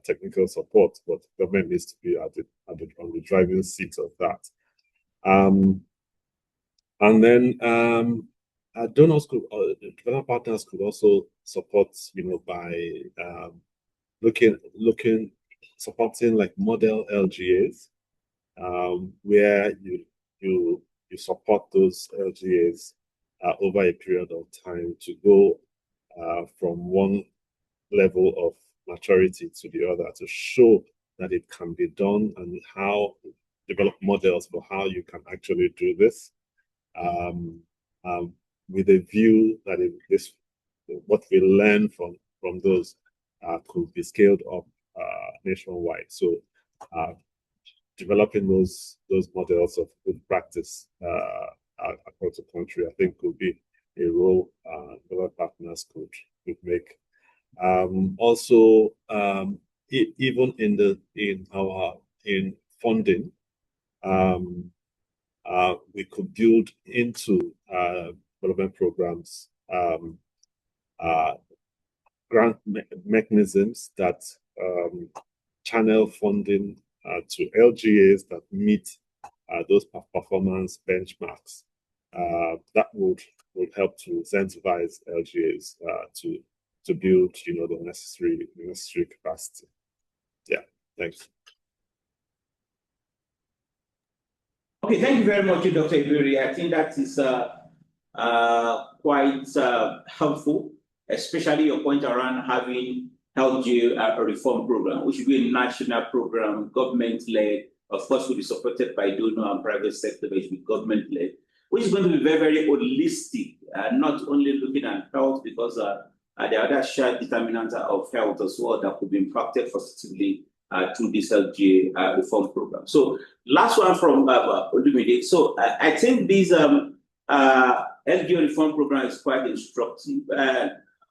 technical support, but government needs to be on the driving seat of that. And then donors development partners could also support, by supporting like model LGAs, where you support those LGAs over a period of time to go from one level of maturity to the other, to show that it can be done and how develop models for how you can actually do this, with a view that what we learn from those could be scaled up nationwide. So developing those models of good practice across the country, I think, could be a role other partners could make. Also, even in funding, we could build into development programs grant mechanisms that channel funding to LGAs that meet those performance benchmarks. That would help to incentivize LGAs to build, the necessary capacity. Yeah, thanks. Okay, thank you very much, Dr. Iberi. I think that is quite helpful, especially your point around having LGA reform program, which should be a national program, government-led. Of course, will be supported by donor and private sector, but it should be government-led, which is going to be very, very holistic, not only looking at health, because there are other shared determinants of health as well that could be impacted positively through this LGA reform program. So last one from Olumide. So I think this LGA reform program is quite instructive.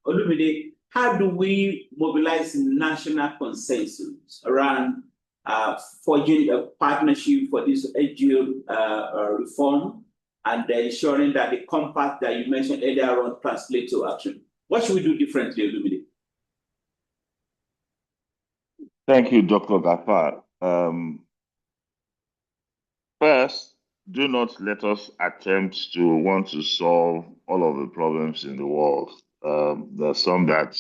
Olumide, how do we mobilize national consensus around forging a partnership for this LGA reform and ensuring that the compact that you mentioned earlier on translates to action? What should we do differently, Olumide? Thank you, Dr. Gafar. First, do not let us attempt to want to solve all of the problems in the world. There's some that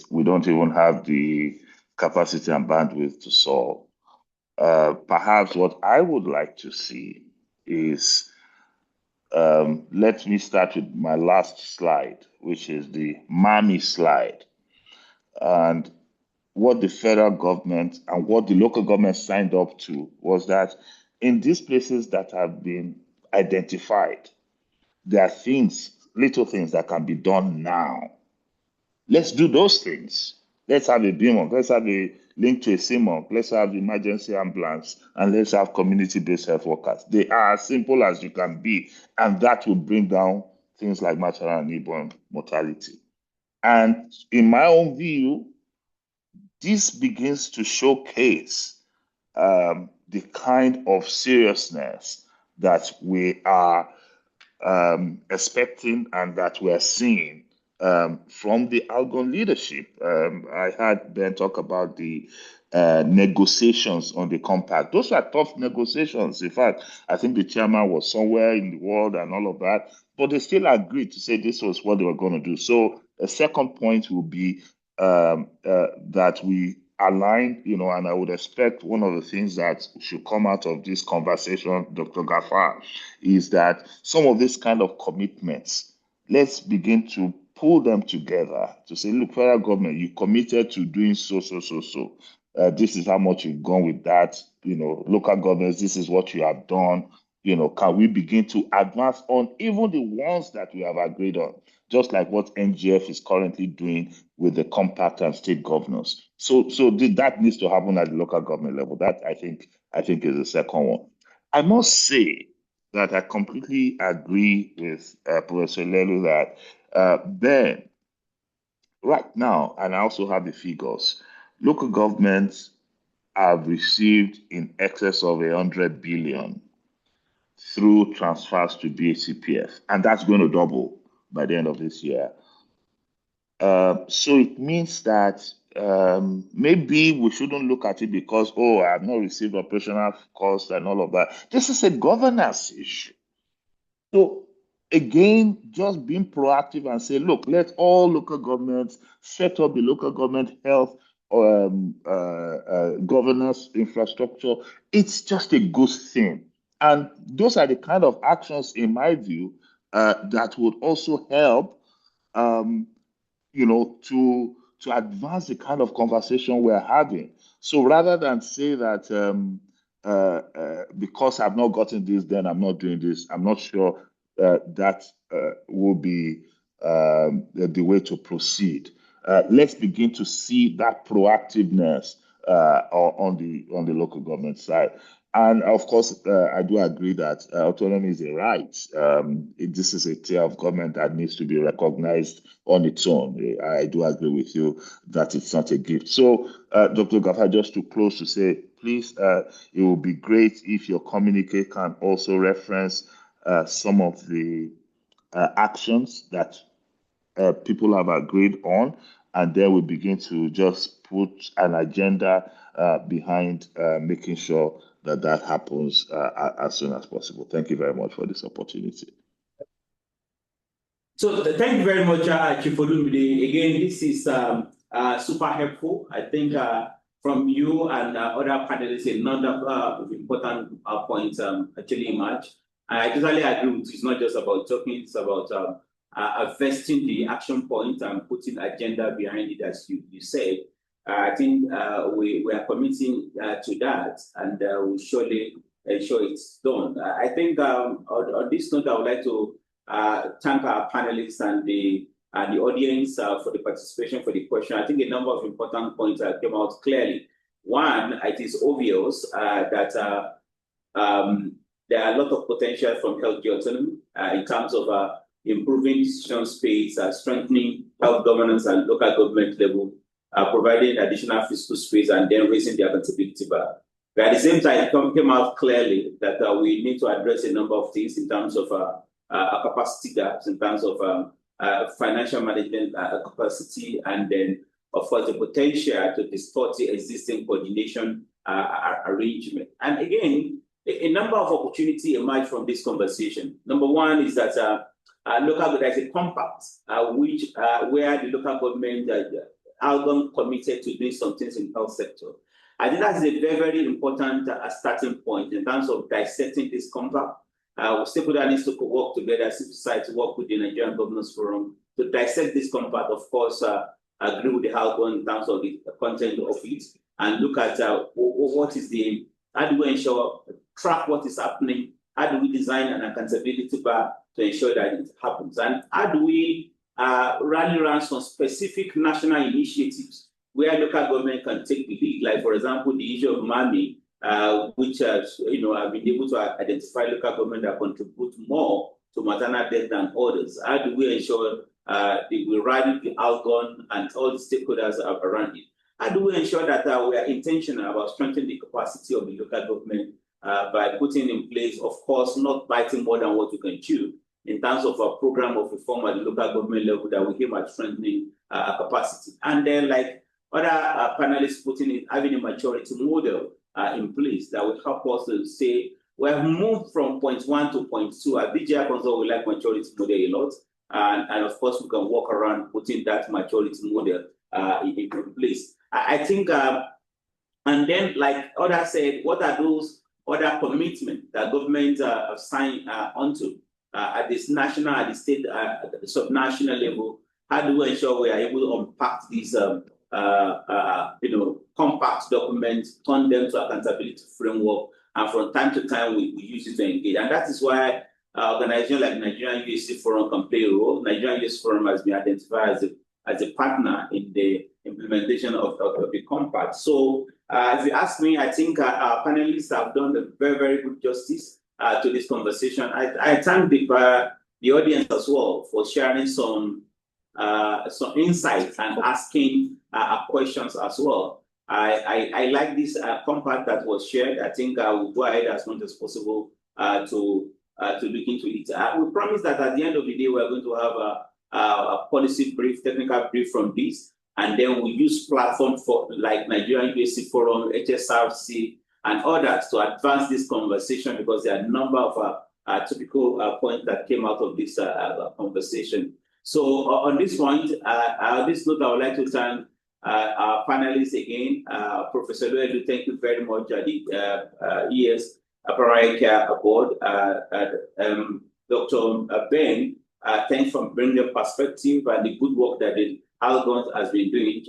we don't even have the capacity and bandwidth to solve. Perhaps what I would like to see is, let me start with my last slide, which is the MAMI slide. And what the federal government and what the local government signed up to was that in these places that have been identified, there are things, little things that can be done now. Let's do those things. Let's have a BMOC, let's have a link to a CMOC, let's have emergency ambulance, and let's have community-based health workers. They are as simple as you can be, and that will bring down things like maternal and newborn mortality. And in my own view, this begins to showcase the kind of seriousness that we are expecting and that we are seeing from the Algon leadership. I heard Ben talk about the negotiations on the compact. Those are tough negotiations. In fact, I think the chairman was somewhere in the world and all of that, but they still agreed to say this was what they were going to do. So a second point will be that we align, and I would expect one of the things that should come out of this conversation, Dr. Gafar, is that some of these kind of commitments, let's begin to pull them together to say, look, federal government, you committed to doing so. This is how much you've gone with that. Local governments, this is what you have done. Can we begin to advance on even the ones that we have agreed on? Just like what NGF is currently doing with the compact and state governors. So that needs to happen at the local government level. That I think is the second one. I must say that I completely agree with Professor Lelu that Ben, right now, and I also have the figures, local governments have received in excess of 100 billion through transfers to BHCPF, and that's going to double by the end of this year. So it means that maybe we shouldn't look at it because, I have not received operational costs and all of that. This is a governance issue. So again, just being proactive and say, look, let all local governments set up the local government health governance infrastructure. It's just a good thing. And those are the kind of actions, in my view, that would also help, to advance the kind of conversation we're having. So rather than say that because I've not gotten this, then I'm not doing this. I'm not sure that will be the way to proceed. Let's begin to see that proactiveness on the local government side. And of course, I do agree that autonomy is a right. This is a tier of government that needs to be recognized on its own. I do agree with you that it's not a gift. So, Dr. Gafar, just to close to say, please, it would be great if your communique can also reference some of the actions that people have agreed on, and then we begin to just put an agenda behind making sure that that happens as soon as possible. Thank you very much for this opportunity. So thank you very much, Chief Olumide. Again, this is super helpful. I think from you and other panelists, a number of important points actually emerge. I totally agree with you. It's not just about talking, it's about vesting the action point and putting agenda behind it, as you said. I think we are committing to that, and we'll surely ensure it's done. I think on this note, I would like to thank our panelists and the audience for the participation, for the question. I think a number of important points came out clearly. One, it is obvious that there are a lot of potential from LGA autonomy in terms of improving decision space, strengthening health governance at local government level, providing additional fiscal space, and then raising the accountability bar. But at the same time, it came out clearly that we need to address a number of things in terms of capacity gaps, in terms of financial management capacity, and then, of course, the potential to distort the existing coordination arrangement. And again, a number of opportunities emerge from this conversation. Number one is that there's a compact where the local government are committed to doing some things in the health sector. I think that's a very, very important starting point in terms of dissecting this compact. Stakeholders needs to work together, civil society work with the Nigerian Governors Forum to dissect this compact. Of course, agree with the health in terms of the content of it, and look at what is the, how do we ensure, track what is happening, how do we design an accountability bar to ensure that it happens, and how do we rally around some specific national initiatives where local government can take the lead, like for example the issue of money, which have been able to identify local government that contribute more to maternal death than others. How do we ensure that we rally the outcome and all the stakeholders around it? How do we ensure that we are intentional about strengthening the capacity of the local government by putting in place, of course, not biting more than what you can chew, in terms of a program of reform at the local government level that will aim at strengthening capacity. And then, like other panelists putting in, having a maturity model in place that will help us to say, we have moved from point 1 to point 2. At BGI Council, we like maturity model a lot. And of course, we can work around putting that maturity model in place. I think, and then, like others said, what are those other commitments that government have signed onto at this national, at the state, at the subnational level? How do we ensure we are able to unpack these, compact documents, turn them to accountability framework, and from time to time we use it to engage? And that is why organizations like Nigerian USC Forum can play a role. Nigerian USC Forum has been identified as a partner in the implementation of the compact. So if you ask me, I think our panelists have done a very, very good justice to this conversation. I thank the audience as well for sharing some insights and asking questions as well. I like this compact that was shared. I think I will go ahead as much as possible to look into it. We promise that at the end of the day, we're going to have a policy brief, technical brief from this, and then we use platforms for like Nigerian USC Forum, HSRC, and others to advance this conversation, because there are a number of typical points that came out of this conversation. So on this point, this note, I would like to thank our panelists again. Professor Luedu, thank you very much. The ES Primary Care Board, Dr. Ben, thanks for bringing the perspective and the good work that the Algon has been doing.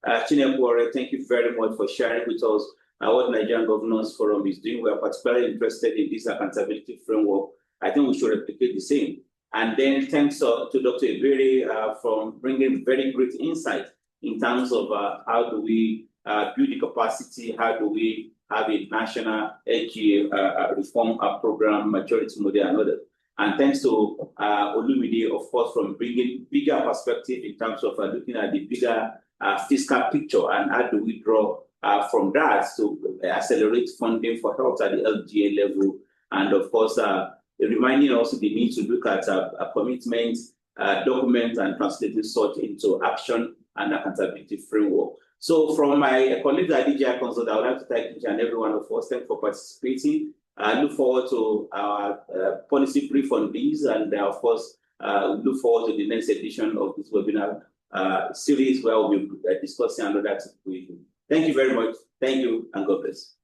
Chineke, thank you very much for sharing with us what Nigerian Governance Forum is doing. We are particularly interested in this accountability framework. I think we should replicate the same. And then thanks to Dr. Ebere for bringing very great insight in terms of how do we build the capacity, how do we have a national LGA reform program, maturity model, and others. And thanks to Olumide, of course, from bringing bigger perspective in terms of looking at the bigger fiscal picture and how do we draw from that to accelerate funding for health at the LGA level. And of course, reminding also the need to look at a commitment document and translating such into action and accountability framework. So from my colleagues at DJI Consult, I would like to thank each and every one of us. Thank you for participating. I look forward to our policy brief on these, and of course, look forward to the next edition of this webinar series where we'll be discussing another topic. Thank you very much. Thank you, and God bless.